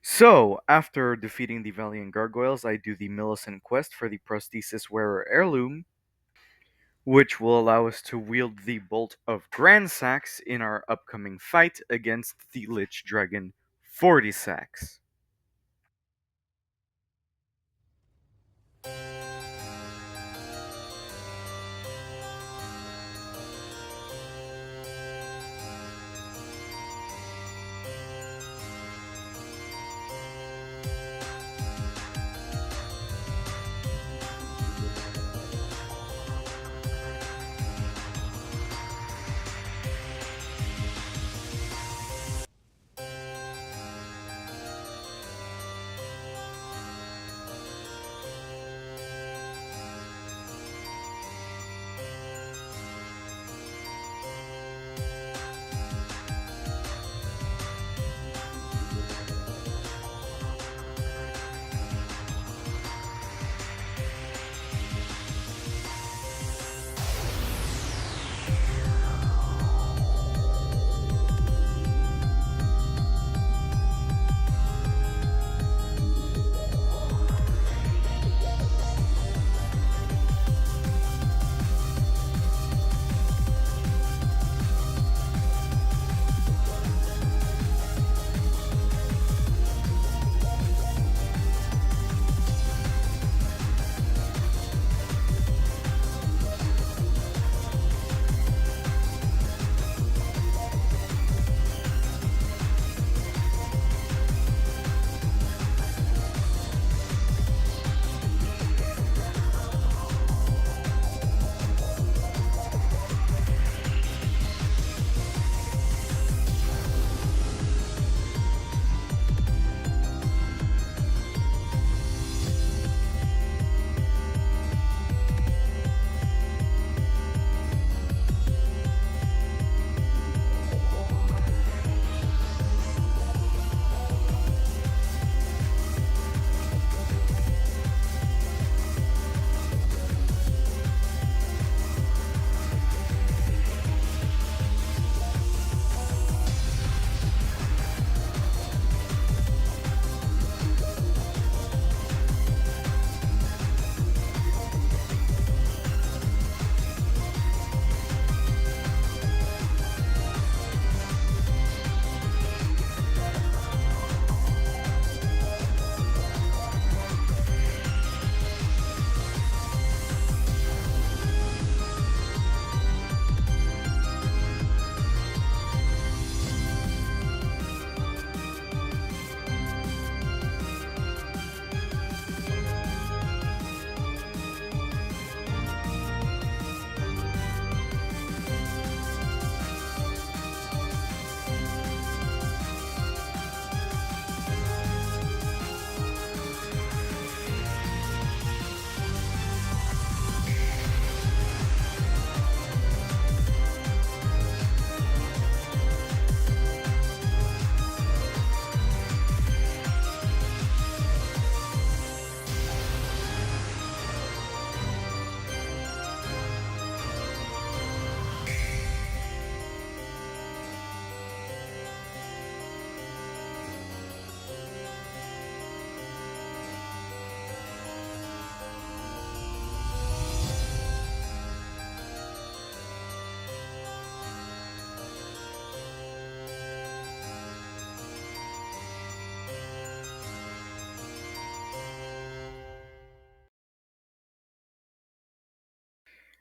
So, after defeating the Valiant Gargoyles, I do the Millicent quest for the Prosthesis Wearer Heirloom, which will allow us to wield the Bolt of Grandsax in our upcoming fight against the Lichdragon Fortissax.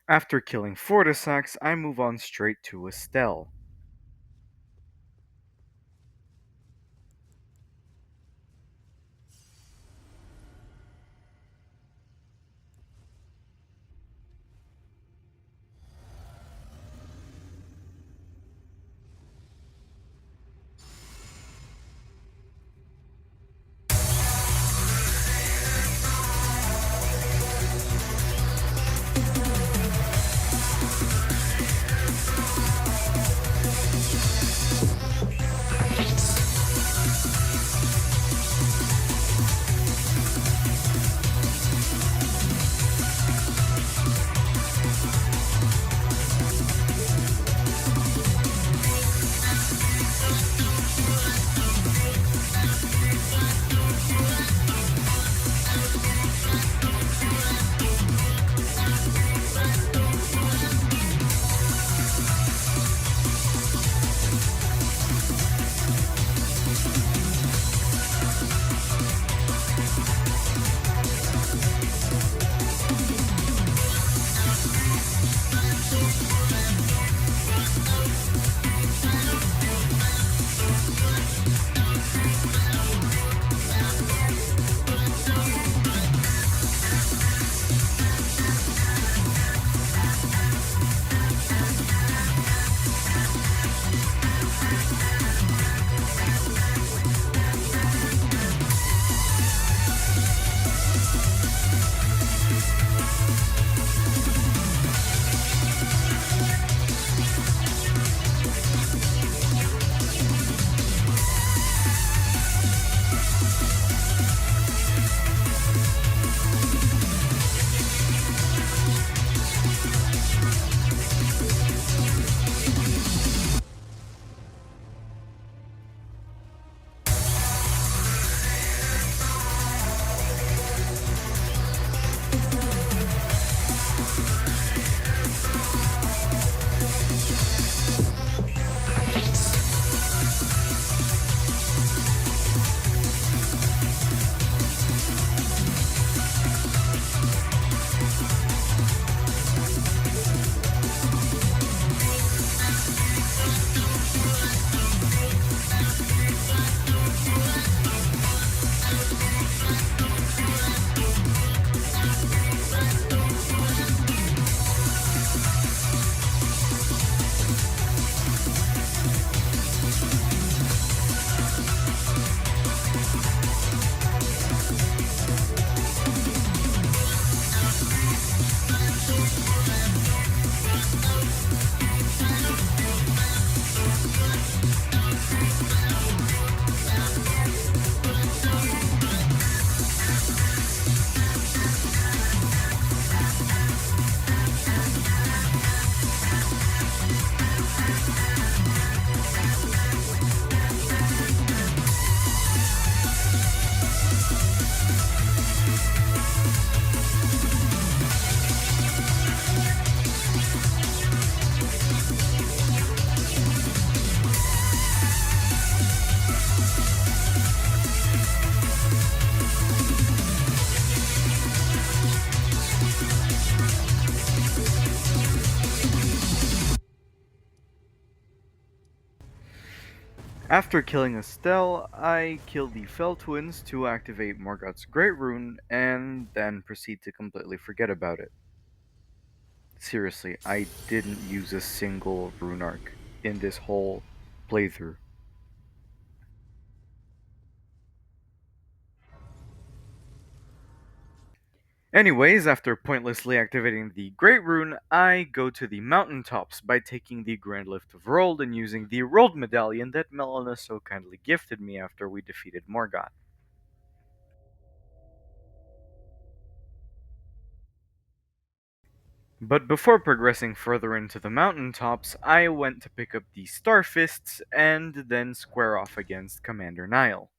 After killing Fortissax, I move on straight to Astel. After killing Astel, I kill the Fell Twins to activate Morgoth's Great Rune, and then proceed to completely forget about it. Seriously, I didn't use a single rune arc in this whole playthrough. Anyways, after pointlessly activating the Great Rune, I go to the mountaintops by taking the Grand Lift of Rold and using the Rold Medallion that Malenia so kindly gifted me after we defeated Morgoth. But before progressing further into the mountaintops, I went to pick up the Star Fists and then square off against Commander Niall.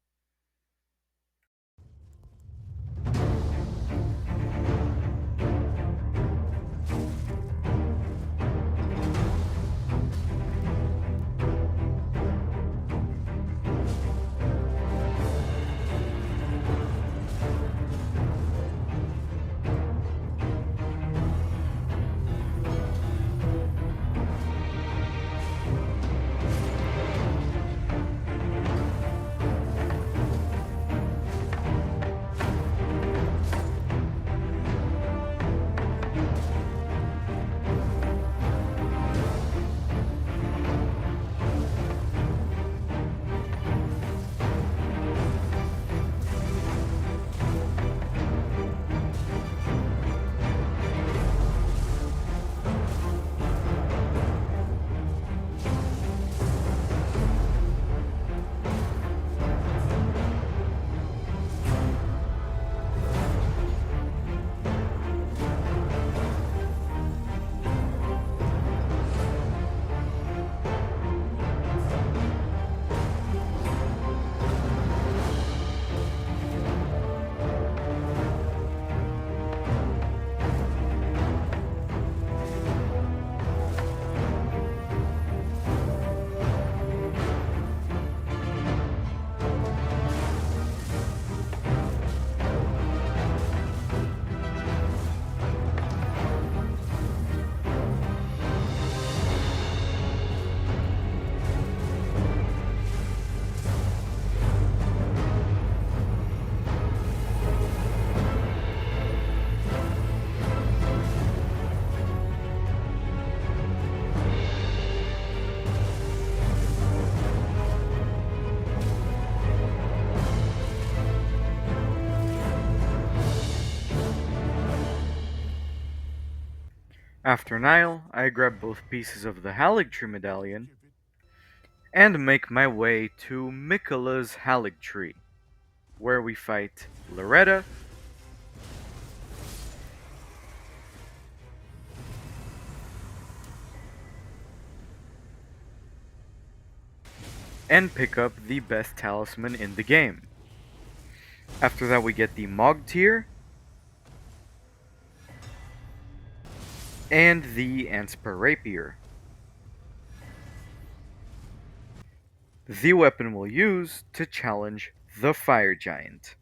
After Niall, I grab both pieces of the Holic tree medallion and make my way to Miquella's Holic tree, where we fight Loretta, and pick up the best talisman in the game. After that we get the Mog tier and the Anspar Rapier. The weapon we'll use to challenge the Fire Giant.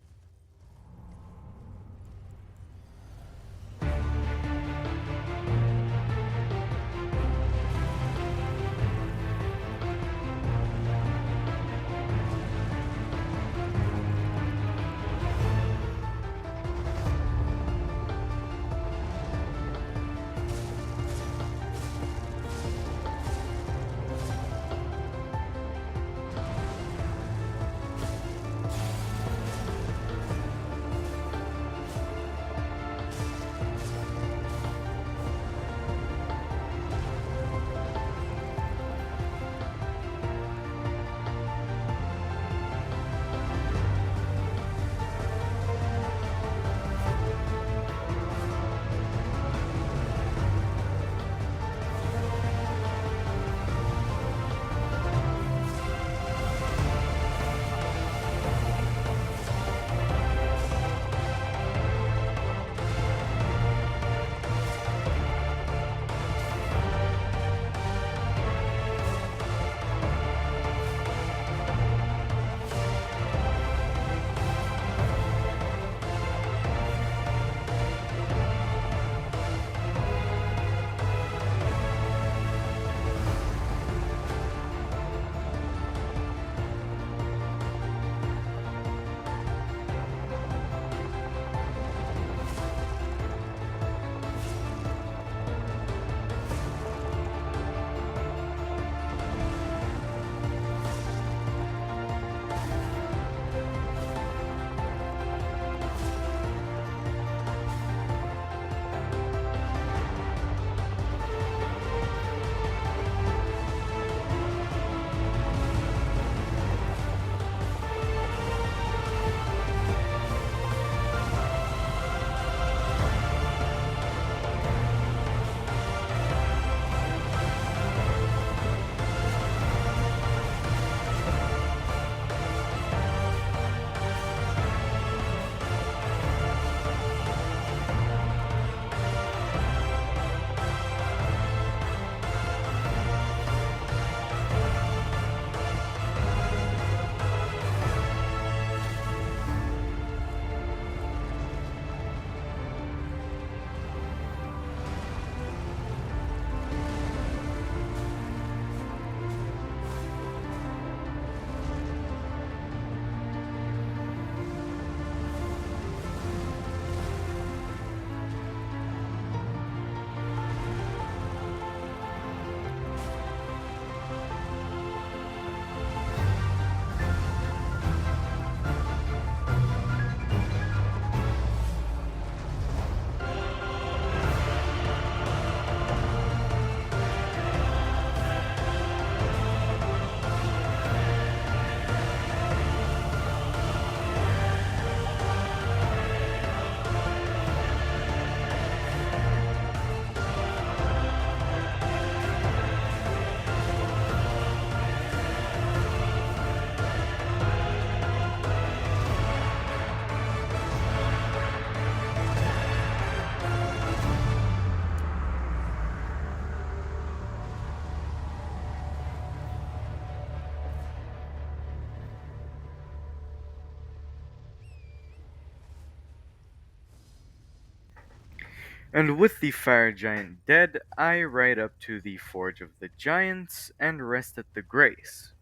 And with the Fire Giant dead, I ride up to the Forge of the Giants and rest at the Grace.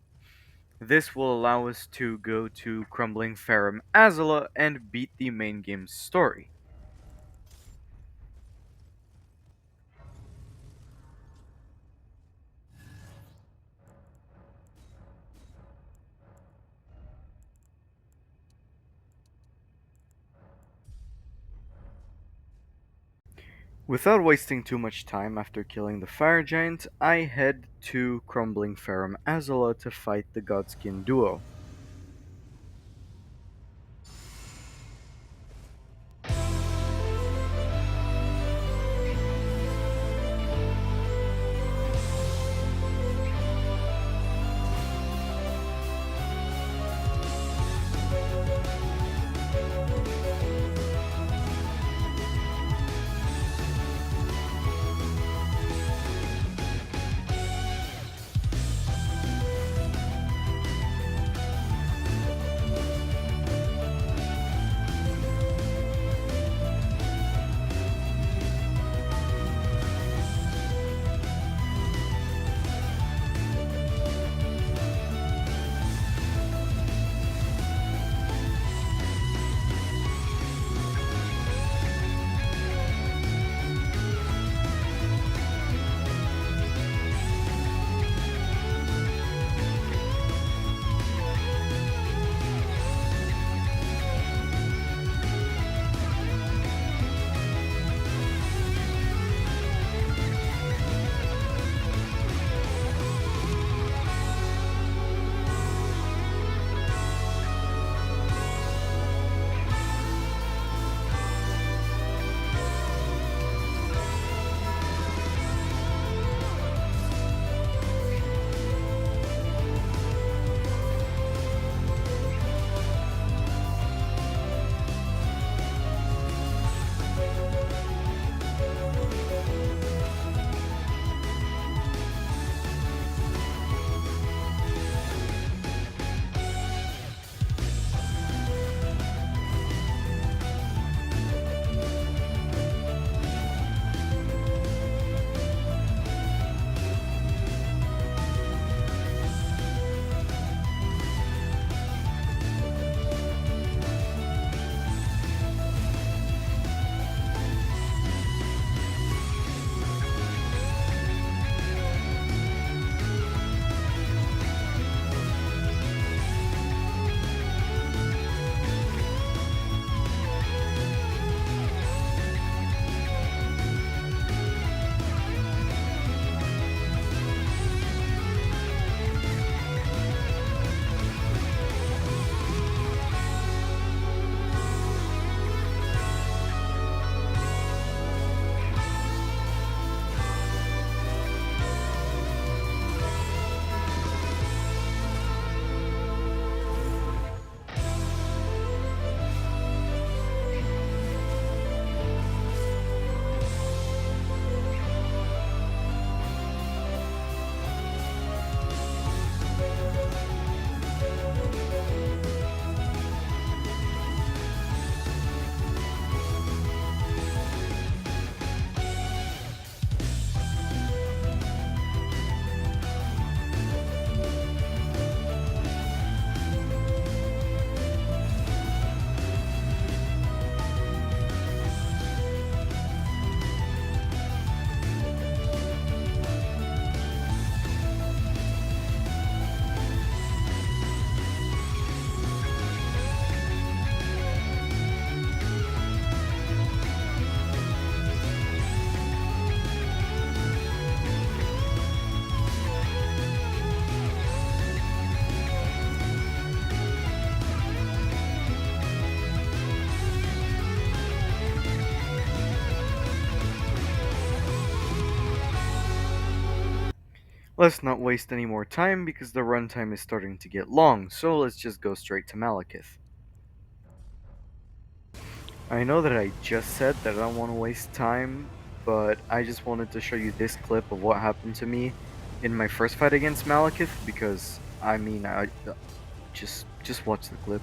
This will allow us to go to Crumbling Farum Azula and beat the main game's story. Without wasting too much time after killing the fire giant, I head to Crumbling Ferrum Azula to fight the Godskin duo. Let's not waste any more time because the runtime is starting to get long, so let's just go straight to Maliketh. I know that I just said that I don't want to waste time, but I just wanted to show you this clip of what happened to me in my first fight against Maliketh because I just watch the clip.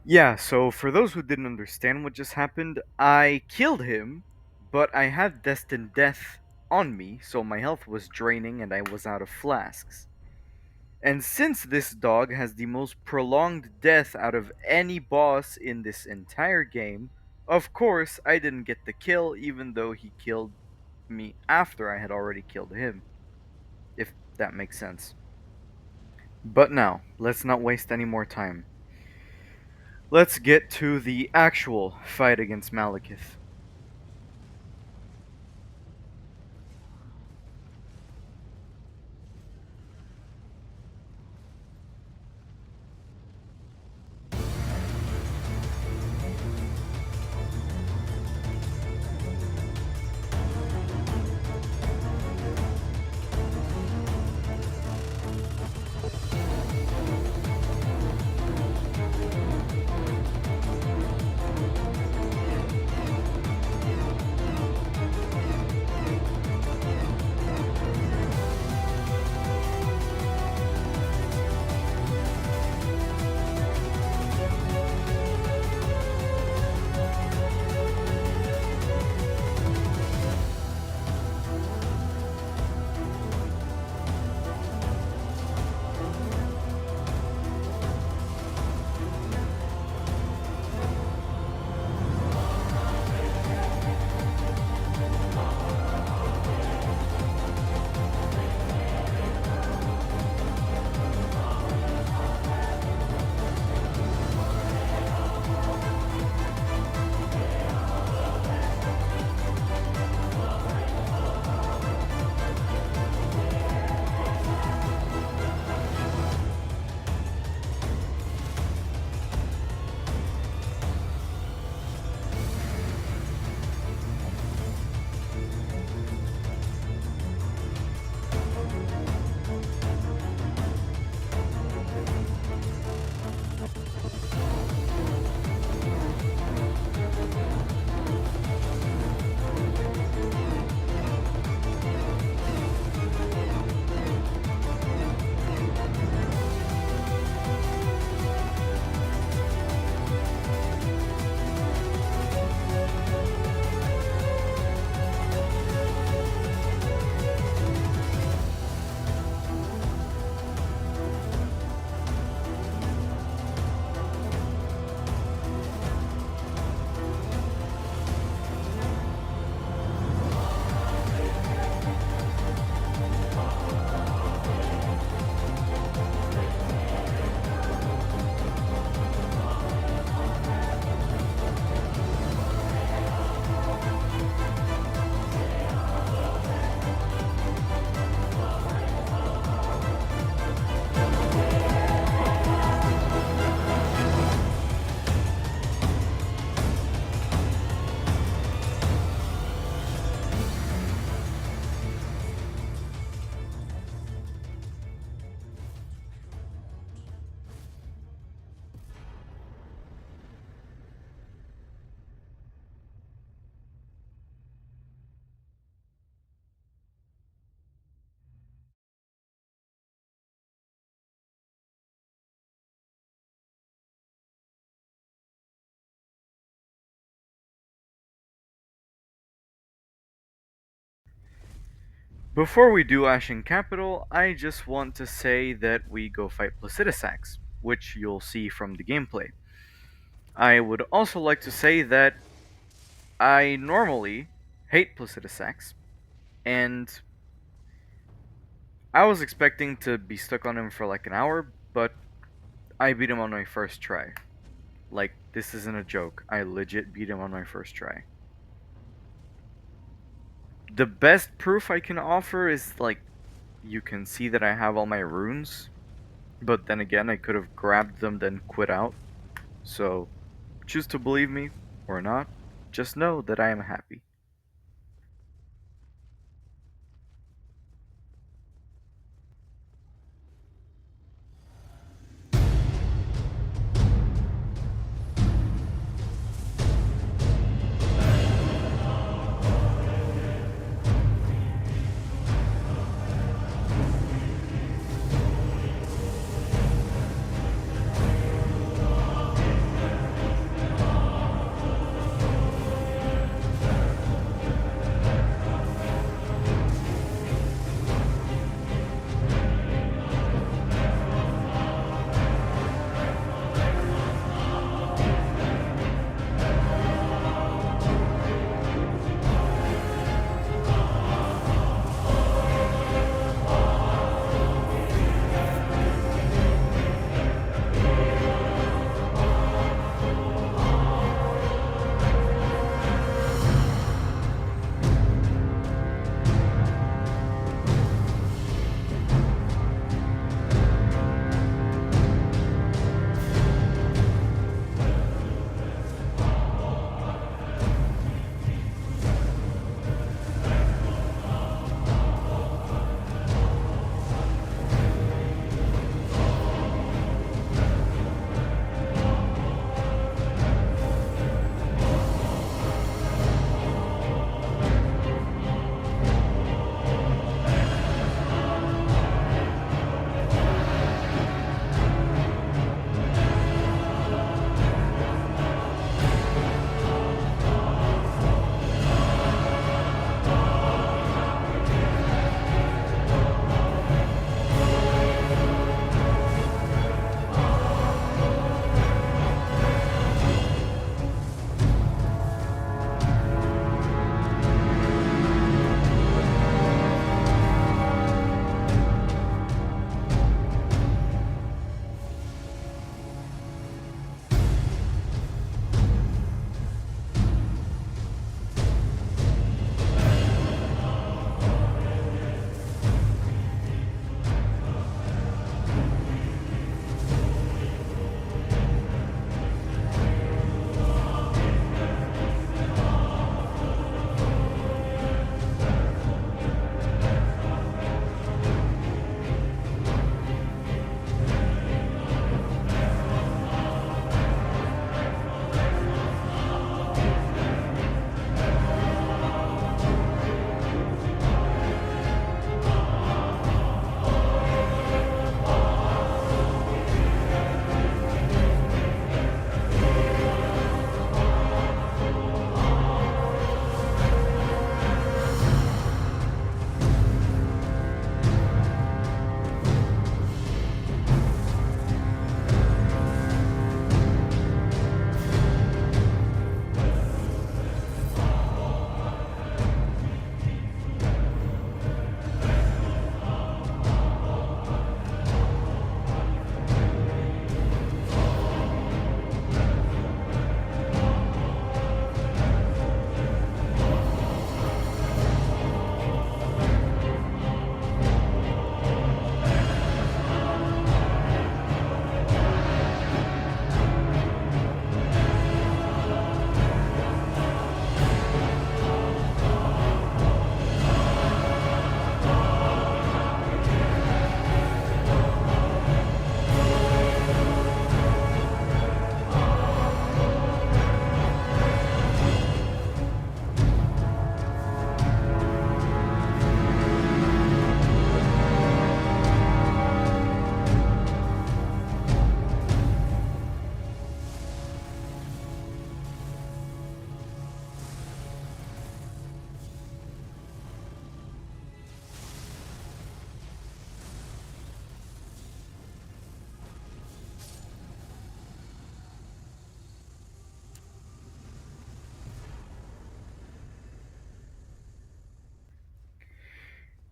Yeah, so for those who didn't understand what just happened, I killed him, but I had destined death on me, so my health was draining and I was out of flasks. And since this dog has the most prolonged death out of any boss in this entire game, Of course, I didn't get the kill, even though he killed me after I had already killed him, if that makes sense. But now, let's not waste any more time. Let's get to the actual fight against Maliketh. Before we do Ashen Capital, I just want to say that we go fight Placidussax, which you'll see from the gameplay. I would also like to say that I normally hate Placidussax, and I was expecting to be stuck on him for like an hour, but I beat him on my first try. Like, this isn't a joke. I legit beat him on my first try. The best proof I can offer is, like, you can see that I have all my runes, but then again, I could have grabbed them, then quit out. So, choose to believe me or not, just know that I am happy.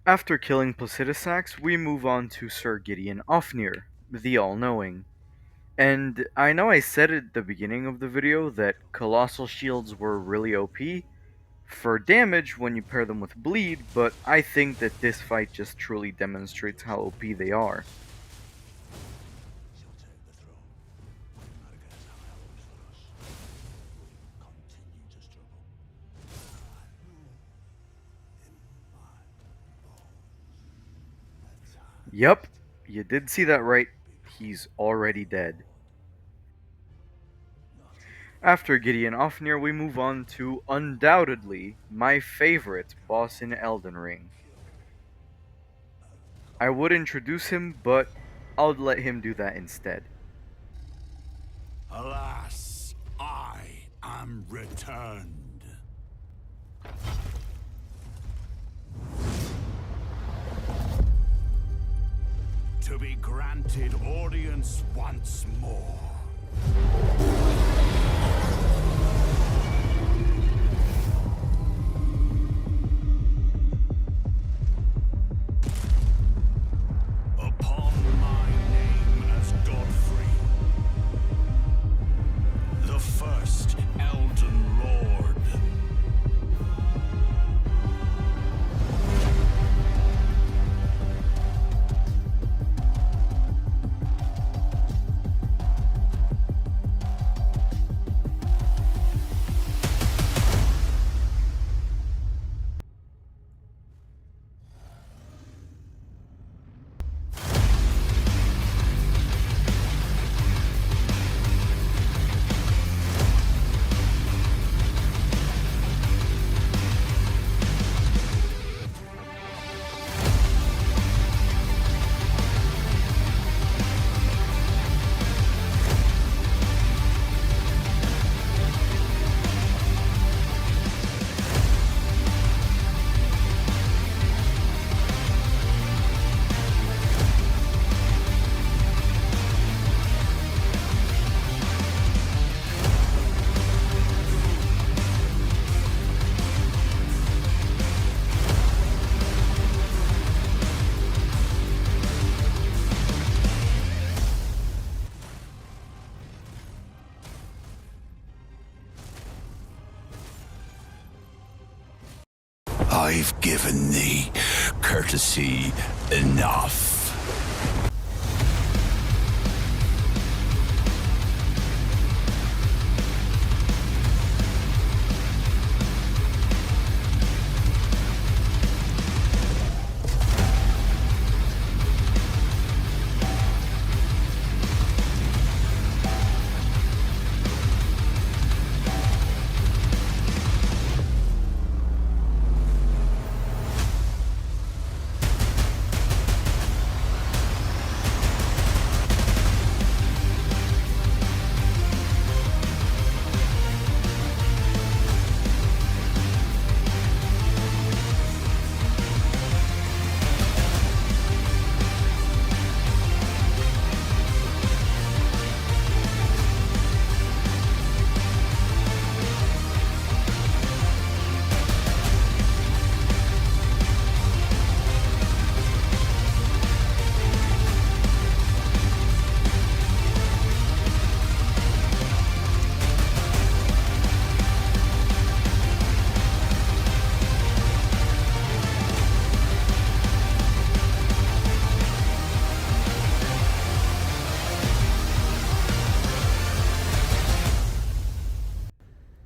After killing Placidussax, we move on to Sir Gideon Ofnir, the All-Knowing. And I know I said at the beginning of the video that Colossal Shields were really OP for damage when you pair them with Bleed, but I think that this fight just truly demonstrates how OP they are. Yup, you did see that right. He's already dead. After Gideon Ofnir, we move on to undoubtedly my favorite boss in Elden Ring. I would introduce him, but I'll let him do that instead. Alas, I am returned. To be granted audience once more. Upon my name as Godfrey, the first Elden Lord. I've given thee courtesy enough.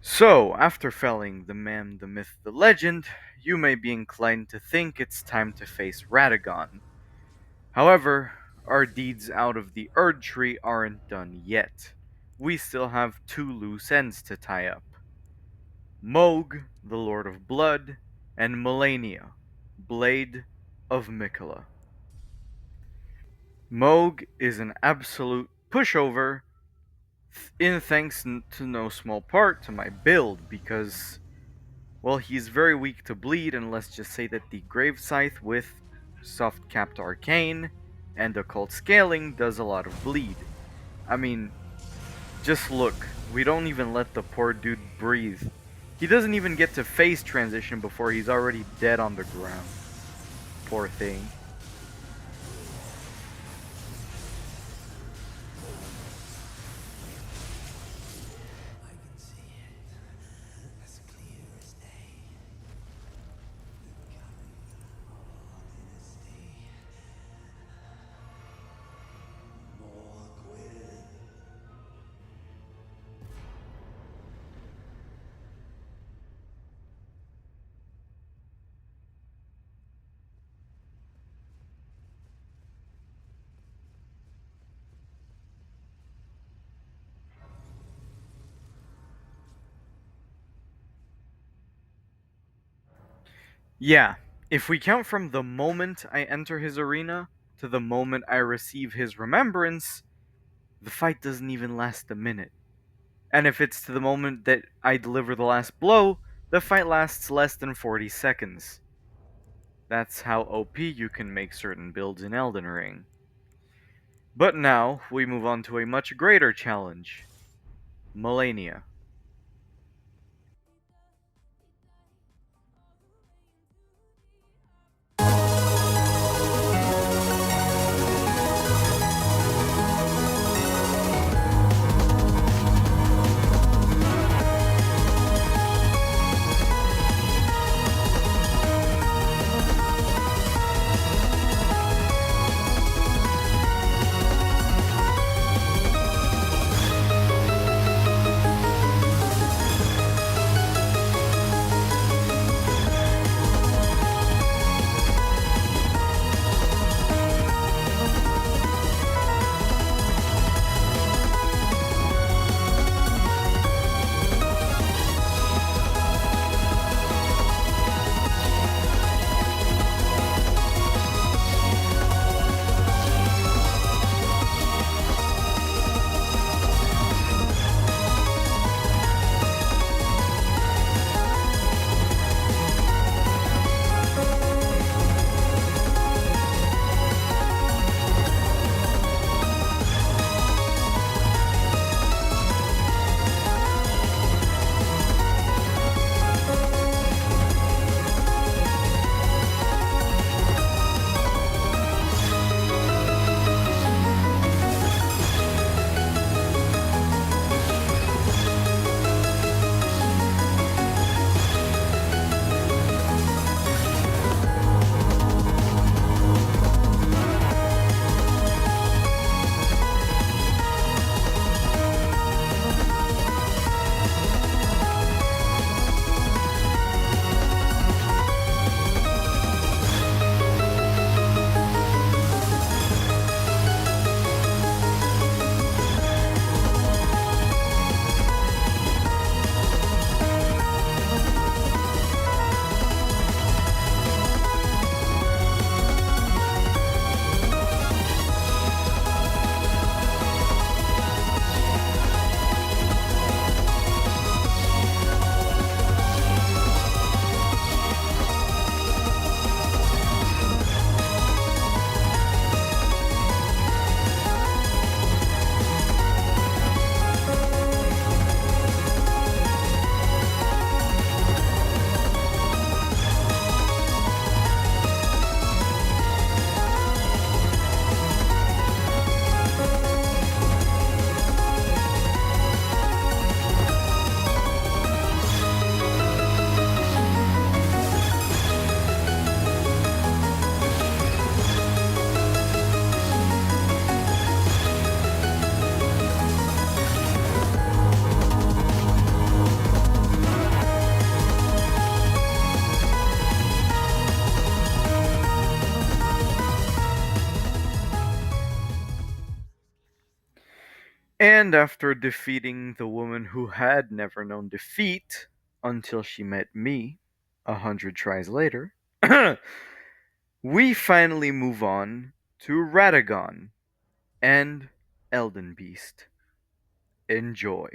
So, after felling the man, the myth, the legend, you may be inclined to think it's time to face Radagon. However, our deeds out of the Erd Tree aren't done yet. We still have two loose ends to tie up. Moog, the Lord of Blood, and Malenia, Blade of Mikola. Moog is an absolute pushover, in thanks to no small part to my build, because, well, he's very weak to bleed, and let's just say that the Grave Scythe with soft capped arcane and occult scaling does a lot of bleed. I mean, just look, we don't even let the poor dude breathe. He doesn't even get to phase transition before he's already dead on the ground. poor thing. Yeah, if we count from the moment I enter his arena to the moment I receive his remembrance, the fight doesn't even last a minute. And if it's to the moment that I deliver the last blow, the fight lasts less than 40 seconds. That's how OP you can make certain builds in Elden Ring. But now, we move on to a much greater challenge. Malenia. And after defeating the woman who had never known defeat until she met me 100 tries later, we finally move on to Radagon and Elden Beast. Enjoy.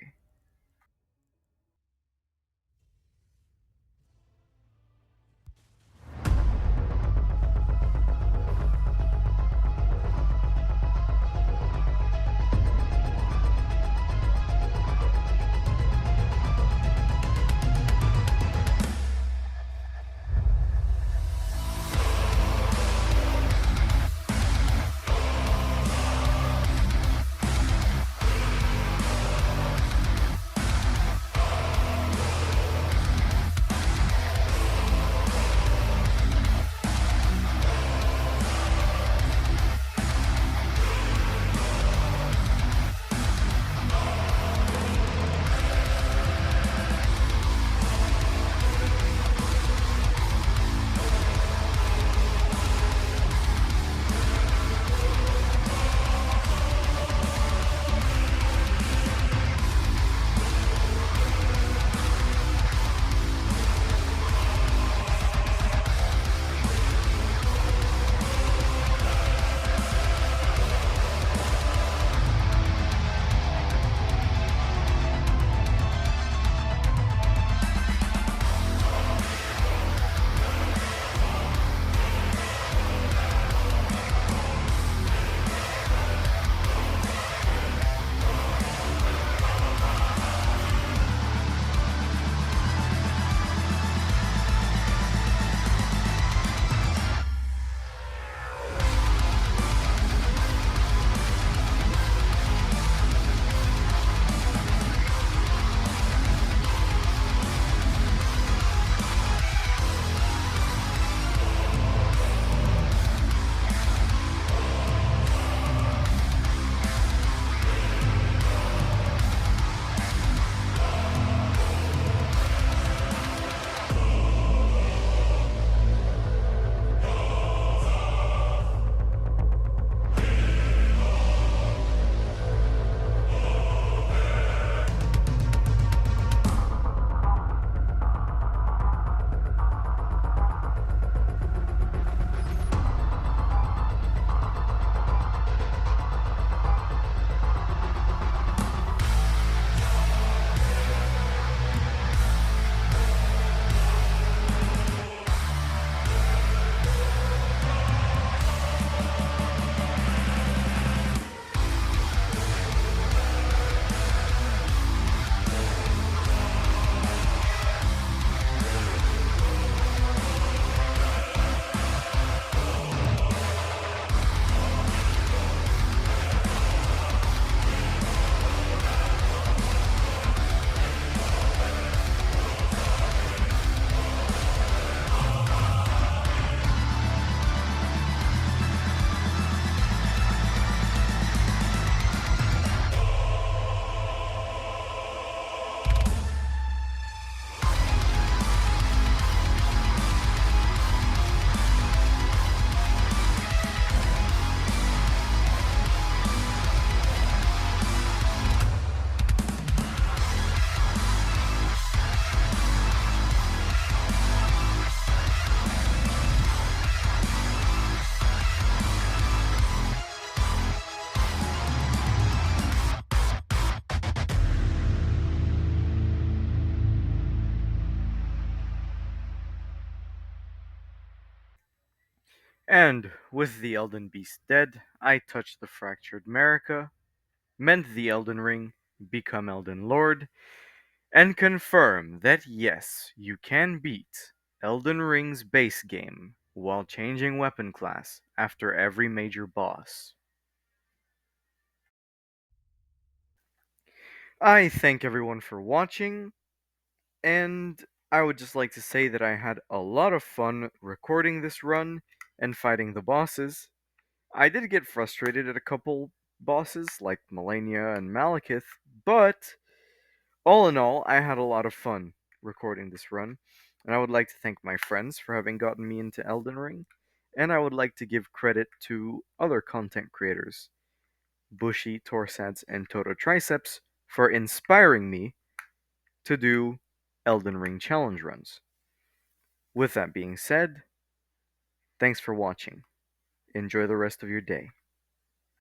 And with the Elden Beast dead, I touched the fractured Marika, mend the Elden Ring, become Elden Lord, and confirm that yes, you can beat Elden Ring's base game while changing weapon class after every major boss. I thank everyone for watching, and I would just like to say that I had a lot of fun recording this run and fighting the bosses. I did get frustrated at a couple bosses like Malenia and Maliketh, but all in all, I had a lot of fun recording this run, and I would like to thank my friends for having gotten me into Elden Ring, and I would like to give credit to other content creators, Bushy, Torsads, and Toto Triceps, for inspiring me to do Elden Ring challenge runs. With that being said, thanks for watching. Enjoy the rest of your day.